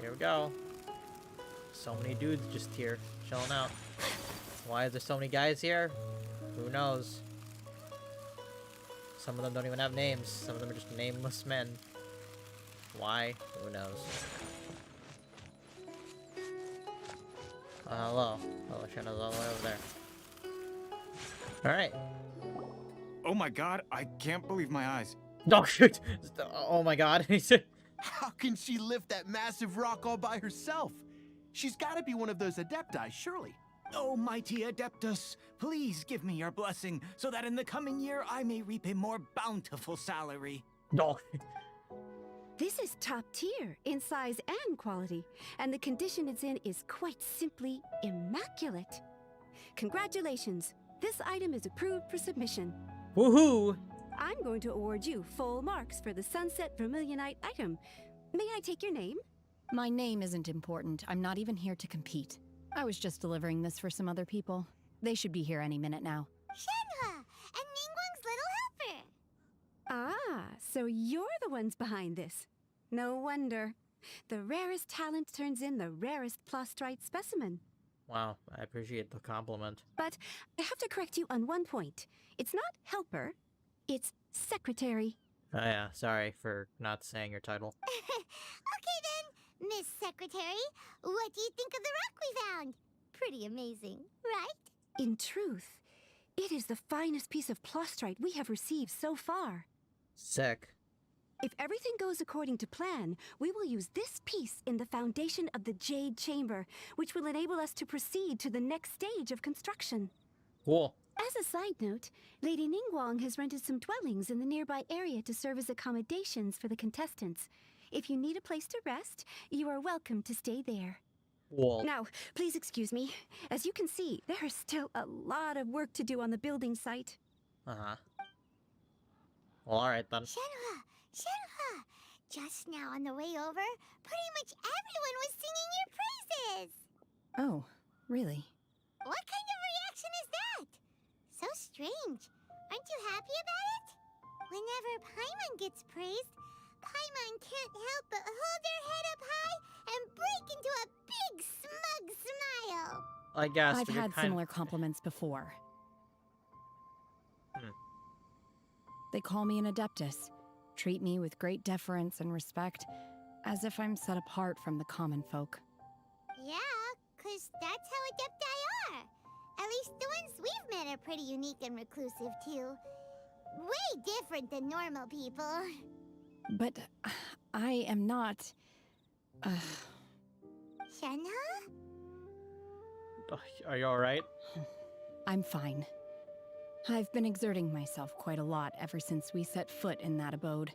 Here we go. So many dudes just here, chilling out. Why is there so many guys here? Who knows? Some of them don't even have names. Some of them are just nameless men. Why? Who knows? Hello. Hello, Shenhe's all the way over there. Alright. Oh my god, I can't believe my eyes. Oh, shoot! Oh my god. How can she lift that massive rock all by herself? She's gotta be one of those adepti, surely. Oh, mighty Adeptus, please give me your blessing so that in the coming year I may reap a more bountiful salary. No. This is top tier in size and quality, and the condition it's in is quite simply immaculate. Congratulations, this item is approved for submission. Woohoo! I'm going to award you full marks for the Sunset Vermilionite item. May I take your name? My name isn't important. I'm not even here to compete. I was just delivering this for some other people. They should be here any minute now. Shenhe! And Ningguang's little helper! Ah, so you're the ones behind this. No wonder. The rarest talent turns in the rarest plaustrite specimen. Wow, I appreciate the compliment. But I have to correct you on one point. It's not helper, it's secretary. Oh yeah, sorry for not saying your title. Okay then, Miss Secretary, what do you think of the rock we found? Pretty amazing, right? In truth, It is the finest piece of plostrite we have received so far. Sick. If everything goes according to plan, we will use this piece in the foundation of the Jade Chamber, which will enable us to proceed to the next stage of construction. Cool. As a side note, Lady Ningguang has rented some dwellings in the nearby area to serve as accommodations for the contestants. If you need a place to rest, you are welcome to stay there. Cool. Now, please excuse me. As you can see, there is still a lot of work to do on the building site. Uh-huh. Well, alright then. Shenhua! Shenhua! Just now on the way over, pretty much everyone was singing your praises! Oh, really? What kind of reaction is that? So strange. Aren't you happy about it? Whenever Paimon gets praised, Paimon can't help but hold their head up high and break into a big smug smile. I guess. I've had similar compliments before. They call me an adeptus, treat me with great deference and respect, as if I'm set apart from the common folk. Yeah, 'cause that's how adepti are. At least the ones we've met are pretty unique and reclusive, too. Way different than normal people. But I am not... Shenhua? Are you alright? I'm fine. I've been exerting myself quite a lot ever since we set foot in that abode.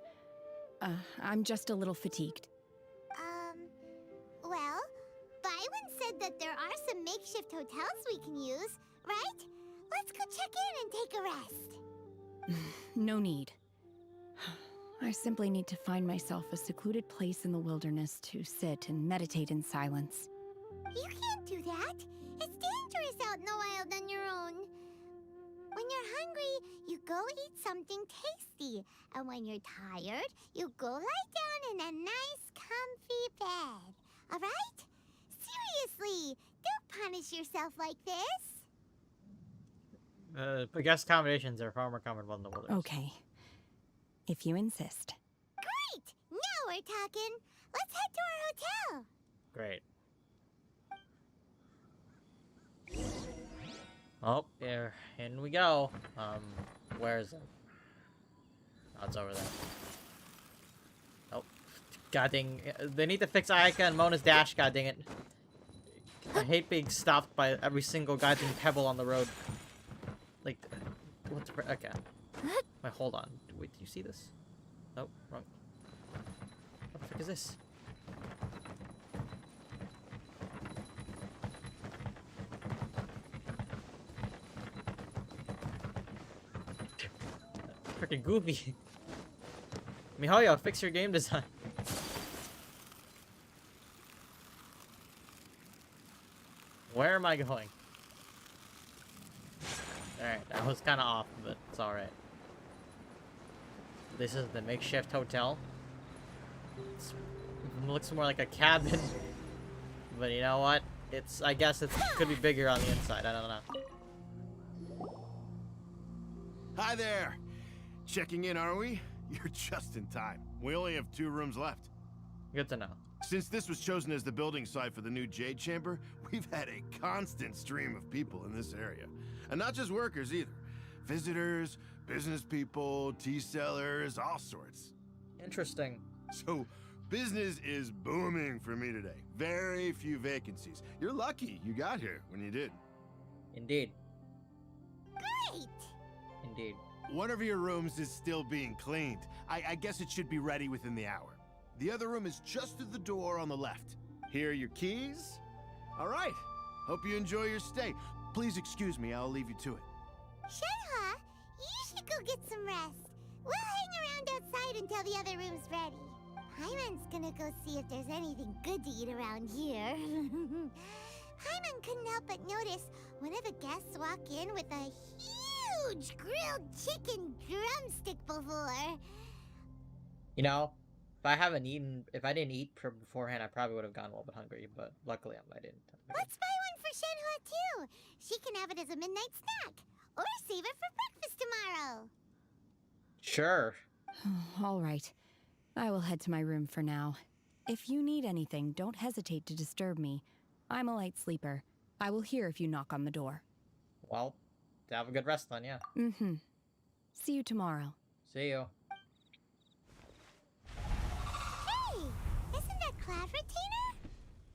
I'm just a little fatigued. Well, Byron said that there are some makeshift hotels we can use, right? Let's go check in and take a rest. No need. I simply need to find myself a secluded place in the wilderness to sit and meditate in silence. You can't do that. It's dangerous out in the wild on your own. When you're hungry, you go eat something tasty. And when you're tired, you go lie down in a nice, comfy bed. All right? Seriously, don't punish yourself like this. I guess accommodations are far more comfortable in the wilderness. Okay. If you insist. Great! Now we're talking. Let's head to our hotel. Great. Oh, here, in we go. Where is it? Oh, it's over there. Oh, god dang. They need to fix Ayaka and Mona's dash, god dang it. I hate being stopped by every single goddamn pebble on the road. Like, what's... Okay. Wait, hold on. Wait, do you see this? Nope, wrong. What the frick is this? Freaking goofy. Mihoyo, fix your game design. Where am I going? Alright, that was kind of off, but it's alright. This is the Makeshift Hotel. It looks more like a cabin. But you know what? I guess it could be bigger on the inside. I don't know. Hi there! Checking in, are we? You're just in time. We only have 2 rooms left. Good to know. Since this was chosen as the building site for the new Jade Chamber, we've had a constant stream of people in this area. And not just workers either. Visitors, business people, tea sellers, all sorts. Interesting. So, business is booming for me today. Very few vacancies. You're lucky you got here when you did. Indeed. Great! Indeed. One of your rooms is still being cleaned. I guess it should be ready within the hour. The other room is just through the door on the left. Here are your keys. All right. Hope you enjoy your stay. Please excuse me, I'll leave you to it. Shenhua, you should go get some rest. We'll hang around outside until the other room's ready. Paimon's gonna go see if there's anything good to eat around here. Paimon couldn't help but notice one of the guests walk in with a huge grilled chicken drumstick before. You know, if I didn't eat beforehand, I probably would have gone a little bit hungry, but luckily I didn't. Let's buy one for Shenhua too. She can have it as a midnight snack. Or save it for breakfast tomorrow. Sure. All right. I will head to my room for now. If you need anything, don't hesitate to disturb me. I'm a light sleeper. I will hear if you knock on the door. Well, Have a good rest then, yeah. Mm-hmm. See you tomorrow. See you. Hey, isn't that Cloud Retainer?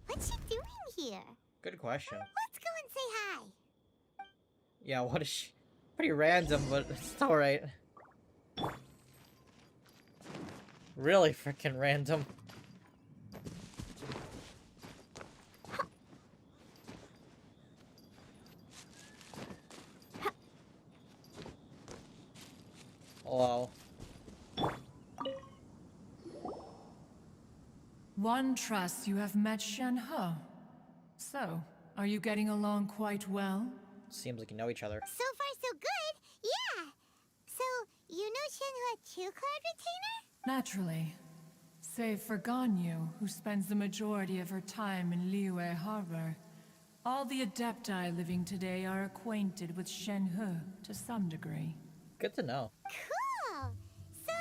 What's she doing here? Good question. Let's go and say hi. Yeah, what is she? Pretty random, but it's alright. Really freaking random. Hello. One trusts you have met Shen He. So, are you getting along quite well? Seems like you know each other. So far, so good. Yeah. So, you know Shenhua too, Cloud Retainer? Naturally. Save for Ganyu, who spends the majority of her time in Liyue Harbor. All the Adepti living today are acquainted with Shen He to some degree. Good to know. Cool. So,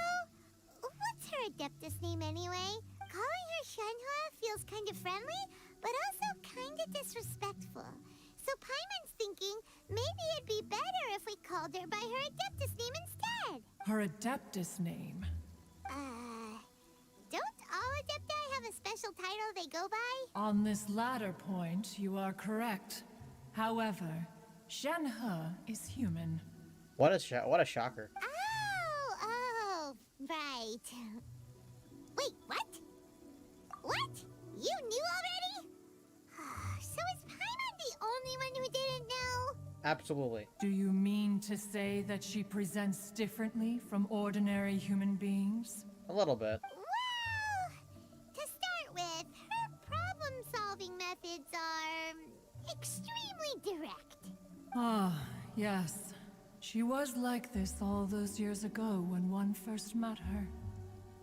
what's her Adeptus name anyway? Calling her Shenhua feels kind of friendly, but also kind of disrespectful. So Paimon's thinking maybe it'd be better if we called her by her Adeptus name instead. Her Adeptus name? Don't all Adepti have a special title they go by? On this latter point, you are correct. However, Shen He is human. What a shocker. Oh, right. Wait, what? What? You knew already? So is Paimon the only one who didn't know? Absolutely. Do you mean to say that she presents differently from ordinary human beings? A little bit. Well, to start with, her problem-solving methods are extremely direct. Ah, yes. She was like this all those years ago when one first met her.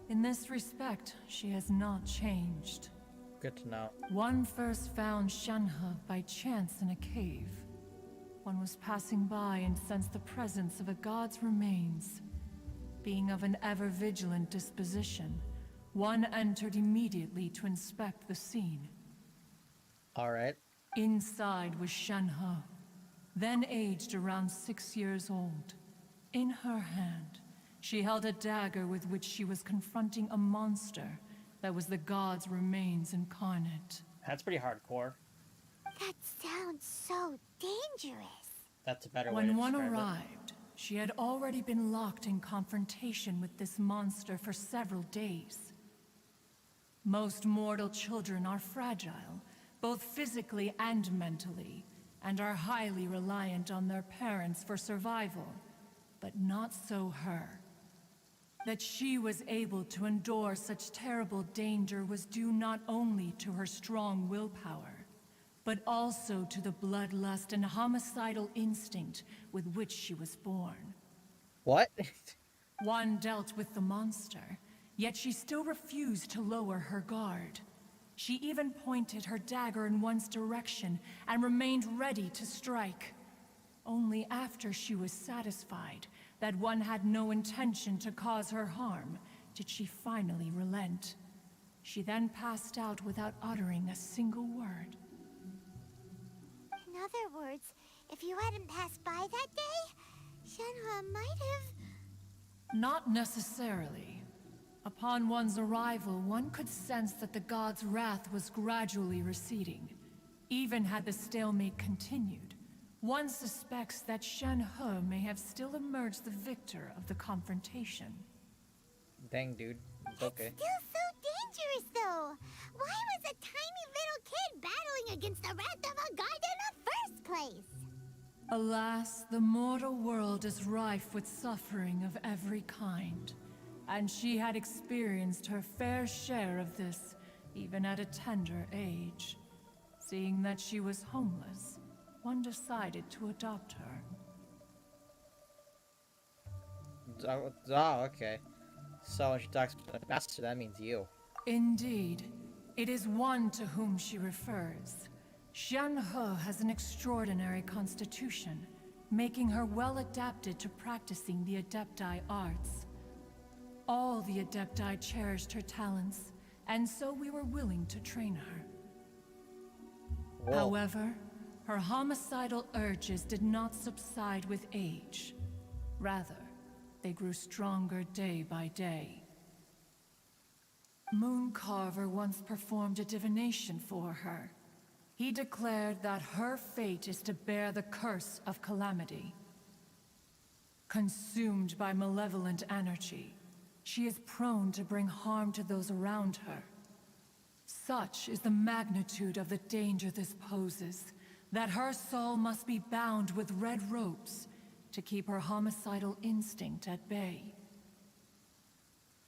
In this respect, she has not changed. Good to know. One first found Shenhe by chance in a cave. One was passing by and sensed the presence of a god's remains. Being of an ever-vigilant disposition, one entered immediately to inspect the scene. Alright. Inside was Shenhe, then aged around 6 years old. In her hand, she held a dagger with which she was confronting a monster that was the god's remains incarnate. That's pretty hardcore. That sounds so dangerous. That's a better way to When one describe it. arrived, she had already been locked in confrontation with this monster for several days. Most mortal children are fragile, both physically and mentally, and are highly reliant on their parents for survival. But not so her. That she was able to endure such terrible danger was due not only to her strong willpower, but also to the bloodlust and homicidal instinct with which she was born. What? One dealt with the monster, yet she still refused to lower her guard. She even pointed her dagger in one's direction and remained ready to strike. Only after she was satisfied that one had no intention to cause her harm did she finally relent. She then passed out without uttering a single word. In other words, if you hadn't passed by that day, Shenhua might have... Not necessarily. Upon one's arrival, one could sense that the god's wrath was gradually receding. Even had the stalemate continued, one suspects that Shen He may have still emerged the victor of the confrontation. Dang, dude. It's okay. Still so dangerous, though. Why was a tiny little kid battling against the wrath of a god in the first place? Alas, the mortal world is rife with suffering of every kind. And she had experienced her fair share of this, even at a tender age. Seeing that she was homeless, one decided to adopt her. Oh, okay. So when she talks to the master, that means you. Indeed. It is one to whom she refers. Shen He has an extraordinary constitution, making her well adapted to practicing the Adepti arts. All the Adepti cherished her talents, and so we were willing to train her. Whoa. However, her homicidal urges did not subside with age. Rather, they grew stronger day by day. Mooncarver once performed a divination for her. He declared that her fate is to bear the curse of calamity. Consumed by malevolent energy, she is prone to bring harm to those around her. Such is the magnitude of the danger this poses, that her soul must be bound with red ropes to keep her homicidal instinct at bay.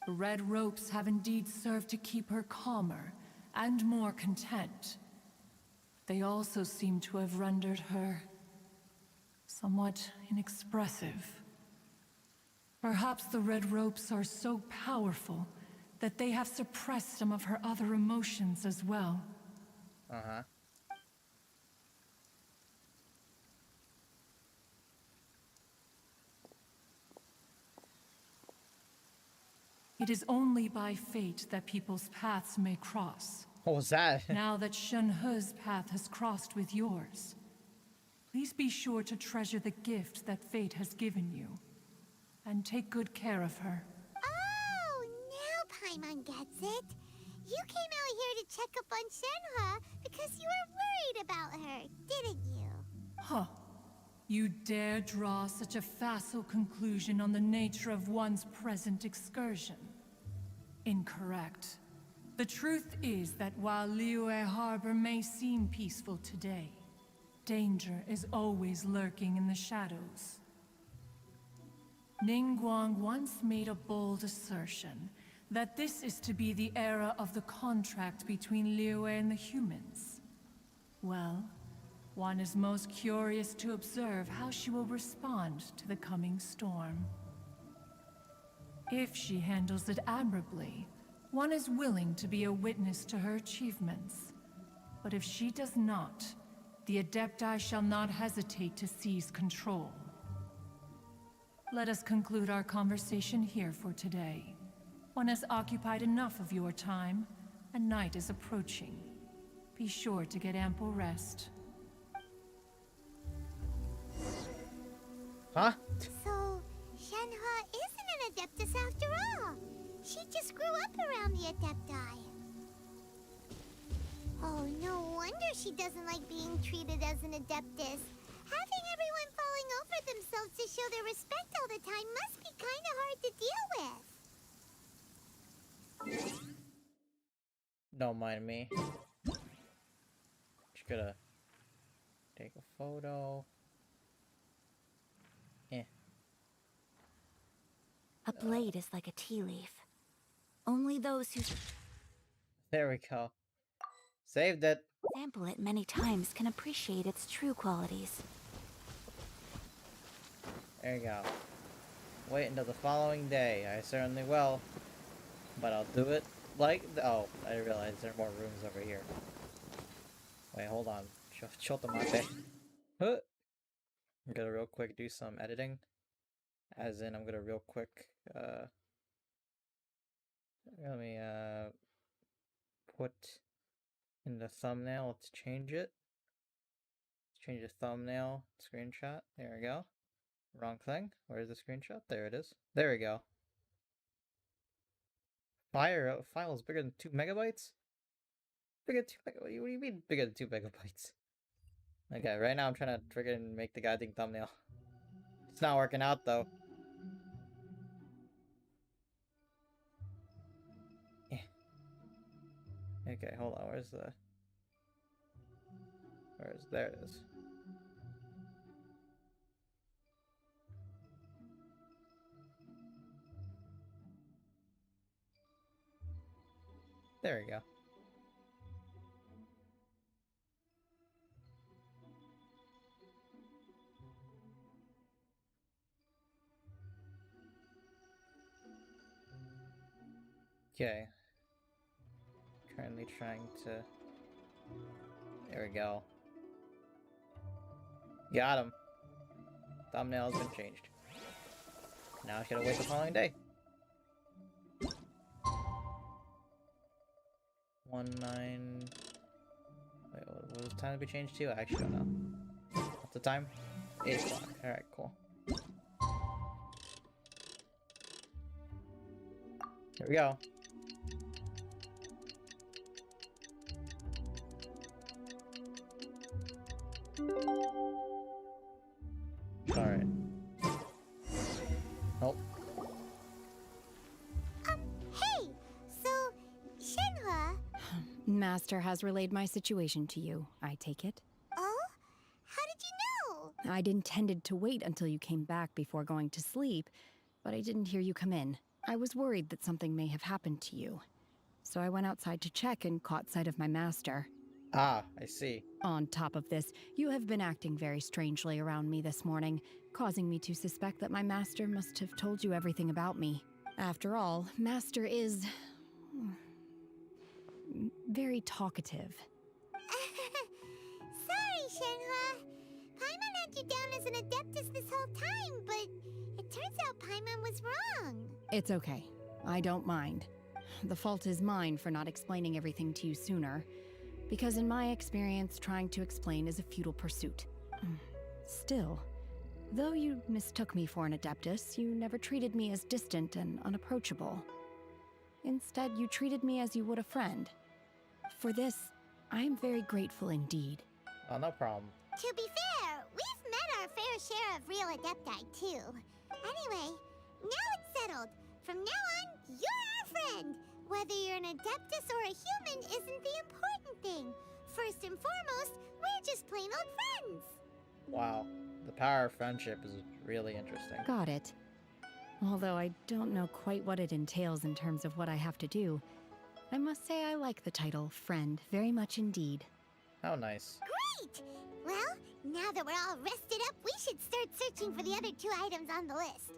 The red ropes have indeed served to keep her calmer and more content. They also seem to have rendered her somewhat inexpressive. Perhaps the red ropes are so powerful that they have suppressed some of her other emotions as well. Uh-huh. It is only by fate that people's paths may cross. What was that? Now that Shenhe's path has crossed with yours, please be sure to treasure the gift that fate has given you, and take good care of her. Oh, now Paimon gets it. You came out here to check up on Shenhe because you were worried about her, didn't you? Huh. You dare draw such a facile conclusion on the nature of one's present excursion? Incorrect. The truth is that while Liyue Harbor may seem peaceful today, danger is always lurking in the shadows. Ningguang once made a bold assertion that this is to be the era of the contract between Liyue and the humans. Well, one is most curious to observe how she will respond to the coming storm. If she handles it admirably, one is willing to be a witness to her achievements. But if she does not, the Adepti shall not hesitate to seize control. Let us conclude our conversation here for today. One has occupied enough of your time, and night is approaching. Be sure to get ample rest. Huh? So, Shenhe isn't an Adeptus after all. She just grew up around the Adepti. Oh, no wonder she doesn't like being treated as an Adeptus. Having everyone falling over themselves to show their respect all the time must be kind of hard to deal with. Don't mind me. Just gotta take a photo. A blade is like a tea leaf. Only those who There we go. Saved it. sample it many times can appreciate its true qualities. There you go. Wait until the following day. I certainly will. But I'll do it like... Oh, I realized there are more rooms over here. Wait, hold on. Chotomate. Huh. I'm gonna real quick do some editing. As in, I'm gonna real quick, let me, put in the thumbnail. Let's change it. Let's change the thumbnail screenshot. There we go. Wrong thing. Where's the screenshot? There it is. There we go. File is bigger than 2 megabytes? Bigger than 2 megabytes? What do you mean bigger than 2 megabytes? Okay, right now I'm trying to friggin' make the goddamn thumbnail. It's not working out though. Okay, hold on. Where's the... There it is. There we go. Okay. Currently trying to... There we go. Got him. Thumbnail has been changed. Now I just gotta wait the following day. 19... Wait, what was the time to be changed to? I actually don't know. the time? 8 o'clock. Alright, cool. Here we go. Alright. Nope. Hey! So, Shenhua... Master has relayed my situation to you, I take it. Oh? How did you know? I'd intended to wait until you came back before going to sleep, but I didn't hear you come in. I was worried that something may have happened to you. So I went outside to check and caught sight of my master. Ah, I see. On top of this, you have been acting very strangely around me this morning, causing me to suspect that my master must have told you everything about me. After all, Master is... very talkative. Sorry, Shenhua. Paimon had you down as an adeptus this whole time, but it turns out Paimon was wrong. It's okay. I don't mind. The fault is mine for not explaining everything to you sooner, because in my experience, trying to explain is a futile pursuit. Still, though you mistook me for an adeptus, you never treated me as distant and unapproachable. Instead, you treated me as you would a friend. For this, I am very grateful indeed. Oh, no problem. To be fair, we've met our fair share of real adepti, too. Anyway, now it's settled. From now on, you're our friend. Whether you're an adeptus or a human isn't the important thing. First and foremost, we're just plain old friends. Wow. The power of friendship is really interesting. Got it. Although I don't know quite what it entails in terms of what I have to do, I must say I like the title Friend very much indeed. How nice. Great! Well, now that we're all rested up, we should start searching for the other 2 items on the list.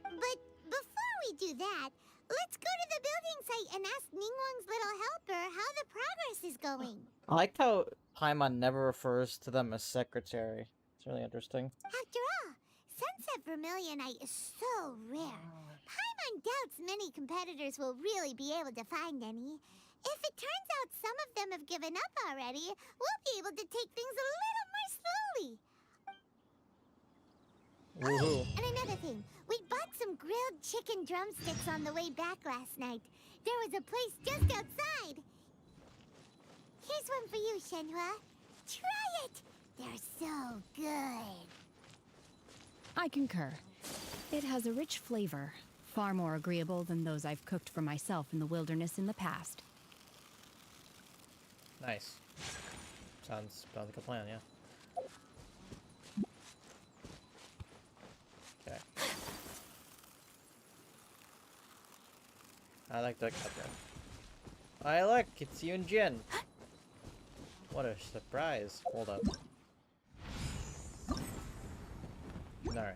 But before we do that, let's go to the building site and ask Ningguang's little helper how the progress is going. I like how Paimon never refers to them as secretary. It's really interesting. After all, Sunset Vermilionite is so rare. Paimon doubts many competitors will really be able to find any. If it turns out some of them have given up already, we'll be able to take things a little more slowly. Woohoo. And another thing, we bought some grilled chicken drumsticks on the way back last night. There was a place just outside. Here's one for you, Shenhua. Try it. They're so good. I concur. It has a rich flavor, far more agreeable than those I've cooked for myself in the wilderness in the past. Nice. Sounds like a plan, yeah. Okay. I like that. Okay. Look, it's you and Jin. What a surprise. Hold up. Alright.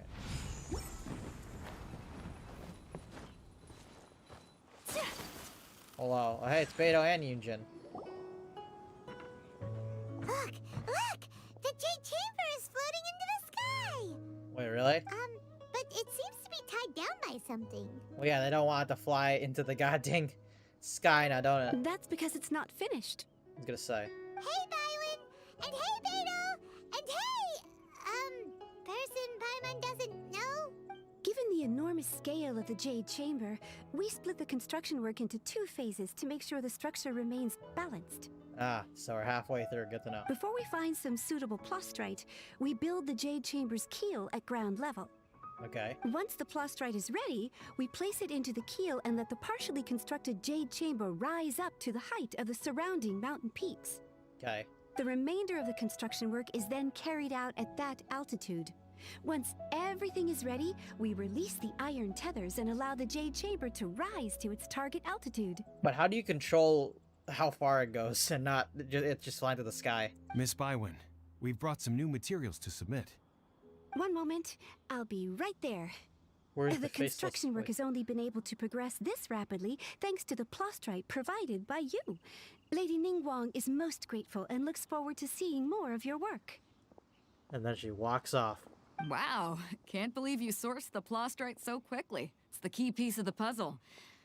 Hello. Oh, hey, it's Beto and Yunjin. Look! Look! The Jade Chamber is floating into the sky! Wait, really? But it seems to be tied down by something. Well, yeah, they don't want it to fly into the goddamn sky now, don't it? That's because it's not finished. I was gonna say. Hey, Bywin! And hey, Beto! And hey! Person Paimon doesn't know? Given the enormous scale of the Jade Chamber, we split the construction work into 2 phases to make sure the structure remains balanced. Ah, so we're halfway through. Good to know. Before we find some suitable plastrite, we build the Jade Chamber's keel at ground level. Okay. Once the plastrite is ready, we place it into the keel and let the partially constructed Jade Chamber rise up to the height of the surrounding mountain peaks. Okay. The remainder of the construction work is then carried out at that altitude. Once everything is ready, we release the iron tethers and allow the Jade Chamber to rise to its target altitude. But how do you control how far it goes and not it just flying to the sky? Miss Bywin, we've brought some new materials to submit. One moment, I'll be right there. Where's The construction work has only been able to progress this rapidly thanks to the plastrite provided by you. Lady Ningguang is most grateful and looks forward to seeing more of your work. And then she walks off. Wow, can't believe you sourced the plastrite so quickly. It's the key piece of the puzzle.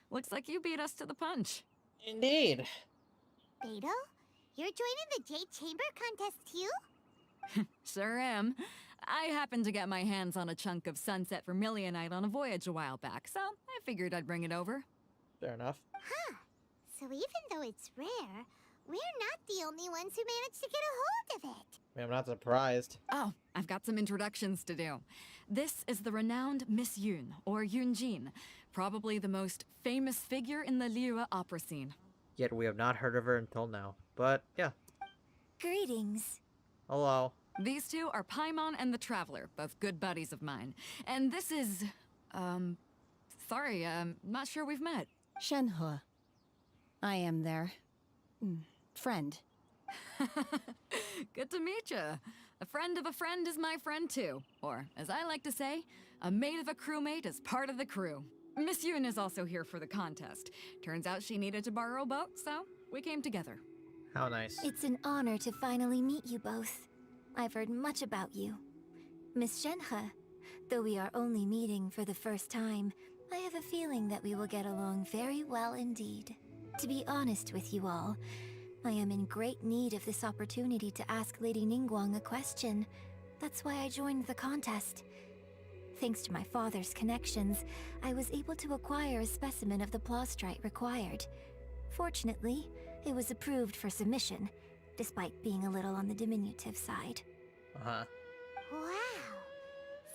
Looks like you beat us to the punch. Indeed. Beto? You're joining the Jade Chamber contest too? Sure am. I happened to get my hands on a chunk of sunset vermilionite on a voyage a while back, so I figured I'd bring it over. Fair enough. Huh. So even though it's rare, we're not the only ones who managed to get a hold of it. I mean, I'm not surprised. Oh, I've got some introductions to do. This is the renowned Miss Yun, or Yunjin, probably the most famous figure in the Liyue opera scene. Yet we have not heard of her until now. But, yeah. Greetings. Hello. These two are Paimon and the Traveler, both good buddies of mine. And this is... sorry, not sure we've met. Shenhe. I am their... friend. Good to meet you. A friend of a friend is my friend too. Or, as I like to say, a mate of a crewmate is part of the crew. Miss Yun is also here for the contest. Turns out she needed to borrow a boat, so we came together. How nice. It's an honor to finally meet you both. I've heard much about you. Miss Shenhe, though we are only meeting for the first time, I have a feeling that we will get along very well indeed. To be honest with you all, I am in great need of this opportunity to ask Lady Ningguang a question. That's why I joined the contest. Thanks to my father's connections, I was able to acquire a specimen of the plaustrite required. Fortunately, it was approved for submission, despite being a little on the diminutive side. Uh-huh. Wow.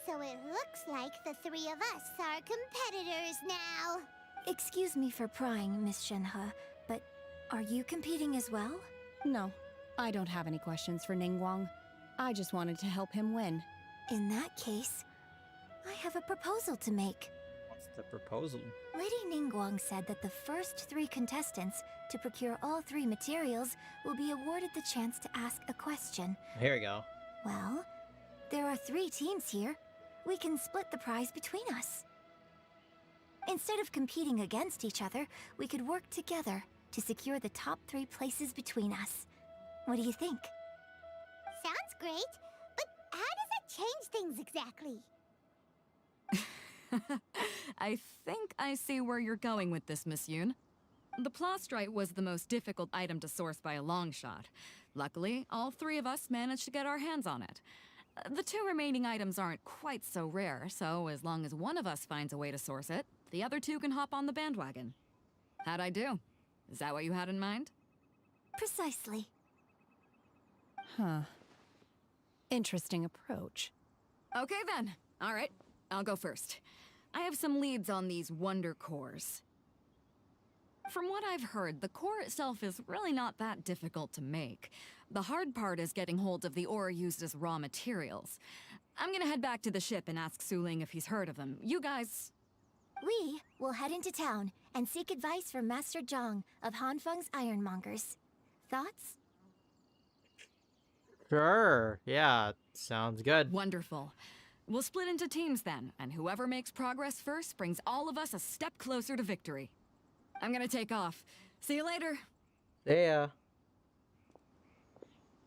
So it looks like the three of us are competitors now. Excuse me for prying, Miss Shenhe, but are you competing as well? No, I don't have any questions for Ningguang. I just wanted to help him win. In that case, I have a proposal to make. What's the proposal? Lady Ningguang said that the first 3 contestants to procure all 3 materials will be awarded the chance to ask a question. Here we go. Well, there are 3 teams here. We can split the prize between us. Instead of competing against each other, we could work together to secure the top 3 places between us. What do you think? Sounds great, but how does it change things exactly? I think I see where you're going with this, Miss Yun. The plaustrite was the most difficult item to source by a long shot. Luckily, all 3 of us managed to get our hands on it. The 2 remaining items aren't quite so rare, so as long as one of us finds a way to source it, the other 2 can hop on the bandwagon. How'd I do? Is that what you had in mind? Precisely. Huh. Interesting approach. Okay then. All right, I'll go first. I have some leads on these wonder cores. From what I've heard, the core itself is really not that difficult to make. The hard part is getting hold of the ore used as raw materials. I'm gonna head back to the ship and ask Suling if he's heard of them. You guys... We will head into town and seek advice from Master Zhang of Hanfeng's Ironmongers. Thoughts? Sure. Yeah, sounds good. Wonderful. We'll split into teams then, and whoever makes progress first brings all of us a step closer to victory. I'm gonna take off. See you later. Yeah.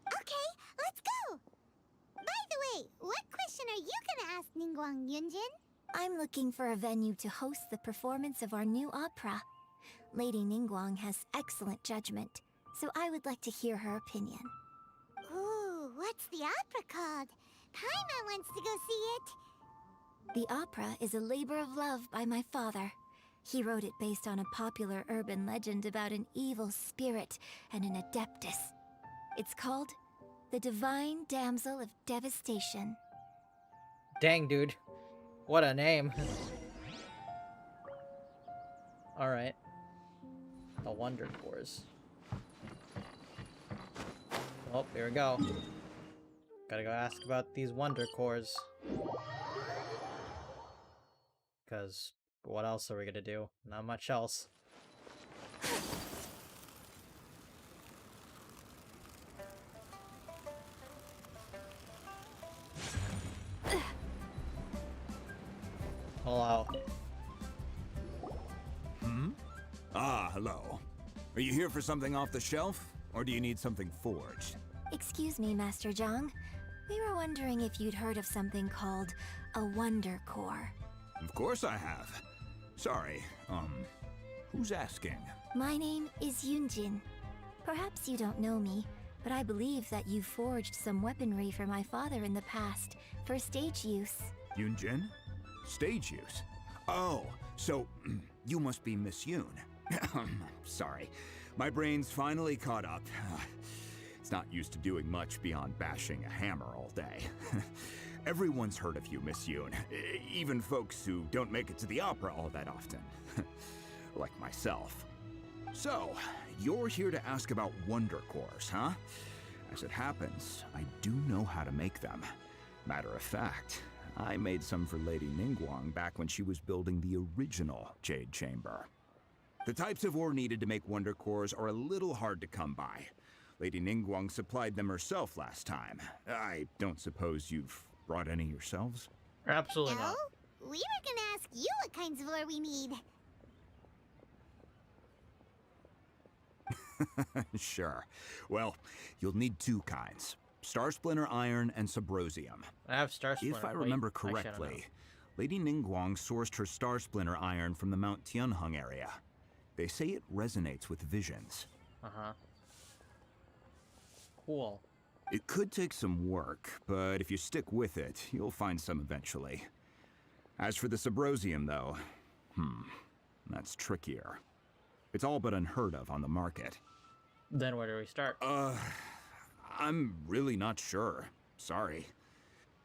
Okay, let's go! By the way, what question are you gonna ask Ningguang Yunjin? I'm looking for a venue to host the performance of our new opera. Lady Ningguang has excellent judgment, so I would like to hear her opinion. Ooh, what's the opera called? Paimon wants to go see it. The opera is a labor of love by my father. He wrote it based on a popular urban legend about an evil spirit and an adeptus. It's called The Divine Damsel of Devastation. Dang, dude. What a name. Alright. The Wonder Cores. Oh, here we go. Gotta go ask about these Wonder Cores. Because what else are we gonna do? Not much else. Hello. Ah, hello. Are you here for something off the shelf? Or do you need something forged? Excuse me, Master Zhang. We were wondering if you'd heard of something called a Wonder Core. Of course I have. Sorry, who's asking? My name is Yunjin. Perhaps you don't know me, but I believe that you forged some weaponry for my father in the past, for stage use. Yunjin? Stage use? Oh, so you must be Miss Yoon. Sorry, my brain's finally caught up. It's not used to doing much beyond bashing a hammer all day. Everyone's heard of you, Miss Yoon. Even folks who don't make it to the opera all that often. Like myself. So, you're here to ask about Wonder Cores, huh? As it happens, I do know how to make them. Matter of fact, I made some for Lady Ningguang back when she was building the original Jade Chamber. The types of ore needed to make Wonder Cores are a little hard to come by. Lady Ningguang supplied them herself last time. I don't suppose you've brought any yourselves? Absolutely No? not. We were gonna ask you what kinds of ore we need. Sure. Well, you'll need two kinds. Star Splinter Iron and Subrosium. I have Star Splinter. If I remember Actually, I don't know. correctly, Lady Ningguang sourced her Star Splinter Iron from the Mount Tianheng area. They say it resonates with visions. Uh-huh. Cool. It could take some work, but if you stick with it, you'll find some eventually. As for the Subrosium, though, that's trickier. It's all but unheard of on the market. Then where do we start? I'm really not sure. Sorry.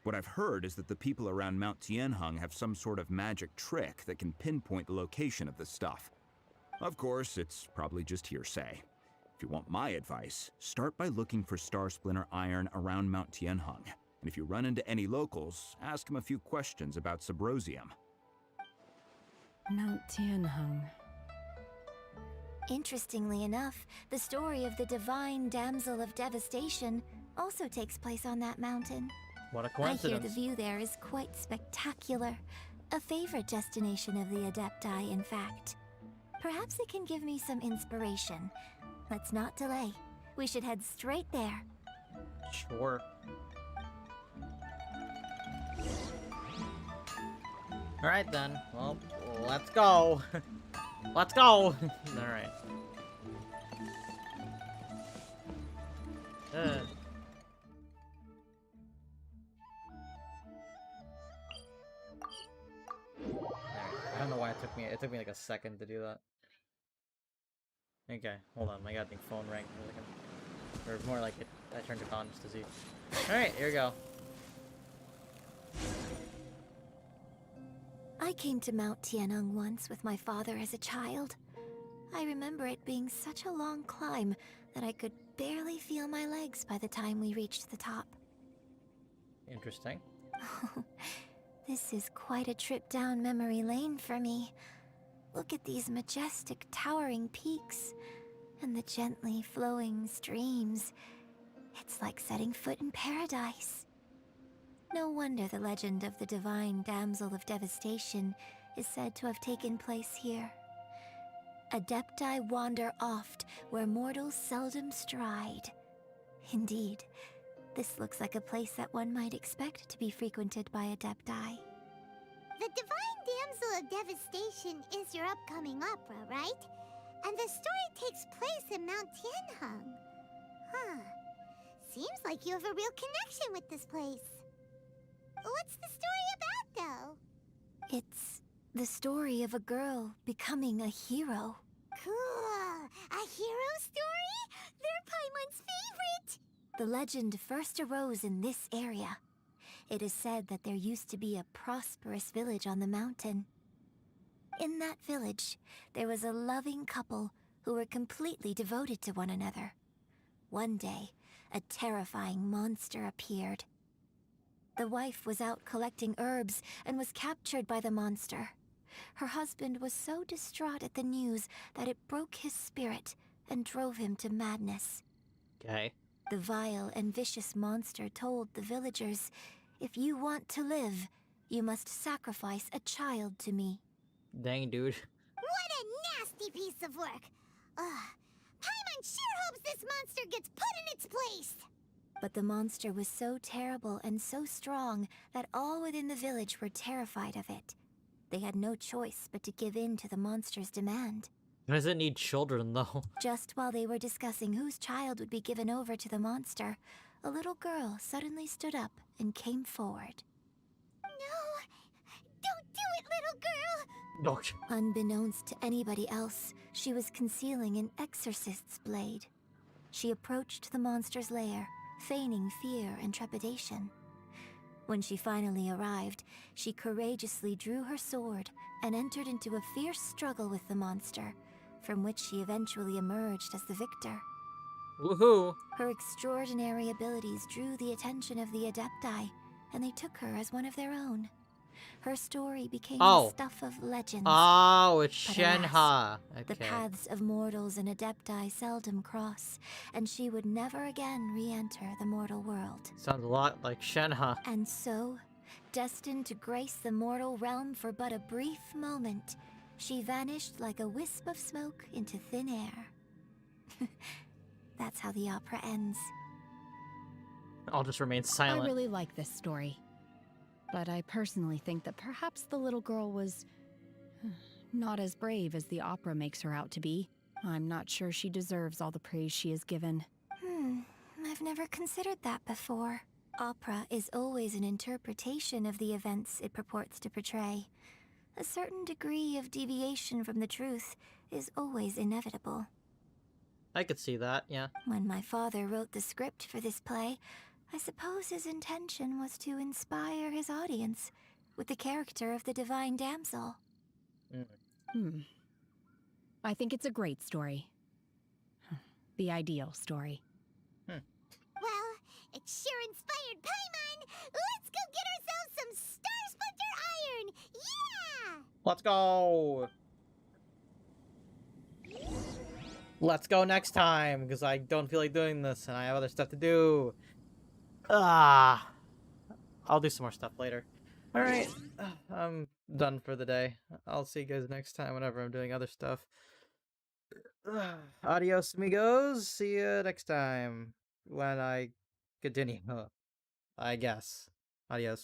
What I've heard is that the people around Mount Tianheng have some sort of magic trick that can pinpoint the location of the stuff. Of course, it's probably just hearsay. If you want my advice, start by looking for Star Splinter Iron around Mount Tianheng. And if you run into any locals, ask them a few questions about Subrosium. Mount Tianheng. Interestingly enough, the story of the divine Damsel of Devastation also takes place on that mountain. What a I hear coincidence. the view there is quite spectacular. A favorite destination of the Adepti, in fact. Perhaps it can give me some inspiration. Let's not delay. We should head straight there. Sure. Alright then. Well, let's go. Let's go! Alright. I don't know why it took me like a second to do that. Okay, hold on, my goddamn phone rang for a second. Or more like it, I turned it on just to see. Alright, here we go. I came to Mount Tianheng once with my father as a child. I remember it being such a long climb that I could barely feel my legs by the time we reached the top. Interesting. This is quite a trip down memory lane for me. Look at these majestic, towering peaks, and the gently flowing streams. It's like setting foot in paradise. No wonder the legend of the divine Damsel of Devastation is said to have taken place here. Adepti wander oft where mortals seldom stride. Indeed, this looks like a place that one might expect to be frequented by Adepti. The divine Damsel of Devastation is your upcoming opera, right? And the story takes place in Mount Tianheng. Huh. Seems like you have a real connection with this place. What's the story about, though? It's the story of a girl becoming a hero. Cool! A hero story? They're Paimon's favorite! The legend first arose in this area. It is said that there used to be a prosperous village on the mountain. In that village, there was a loving couple who were completely devoted to one another. One day, a terrifying monster appeared. The wife was out collecting herbs and was captured by the monster. Her husband was so distraught at the news that it broke his spirit and drove him to madness. Okay. The vile and vicious monster told the villagers, "If you want to live, you must sacrifice a child to me." Dang, dude. What a nasty piece of work! Paimon sure hopes this monster gets put in its place! But the monster was so terrible and so strong that all within the village were terrified of it. They had no choice but to give in to the monster's demand. Why does it need children, though? Just while they were discussing whose child would be given over to the monster, a little girl suddenly stood up and came forward. No! Don't do it, little girl! Unbeknownst to anybody else, she was concealing an exorcist's blade. She approached the monster's lair, feigning fear and trepidation. When she finally arrived, she courageously drew her sword and entered into a fierce struggle with the monster, from which she eventually emerged as the victor. Woohoo! Her extraordinary abilities drew the attention of the Adepti, and they took her as one of their own. Her story became the stuff of legends. Oh, it's But Shenhe. alas, Okay. the paths of mortals and Adepti seldom cross, and she would never again re-enter the mortal world. Sounds a lot like Shenhe. And so, destined to grace the mortal realm for but a brief moment, she vanished like a wisp of smoke into thin air. That's how the opera ends. I'll just remain silent. I really like this story. But I personally think that perhaps the little girl was not as brave as the opera makes her out to be. I'm not sure she deserves all the praise she is given. I've never considered that before. Opera is always an interpretation of the events it purports to portray. A certain degree of deviation from the truth is always inevitable. I could see that, yeah. When my father wrote the script for this play, I suppose his intention was to inspire his audience with the character of the divine damsel. I think it's a great story. The ideal story. Well, it sure inspired Paimon! Let's go get ourselves some Star Splinter Iron! Yeah! Let's go! Let's go next time, because I don't feel like doing this, and I have other stuff to do. I'll do some more stuff later. Alright, I'm done for the day. I'll see you guys next time whenever I'm doing other stuff. Adios, amigos. See you next time when I continue, I guess. Adios.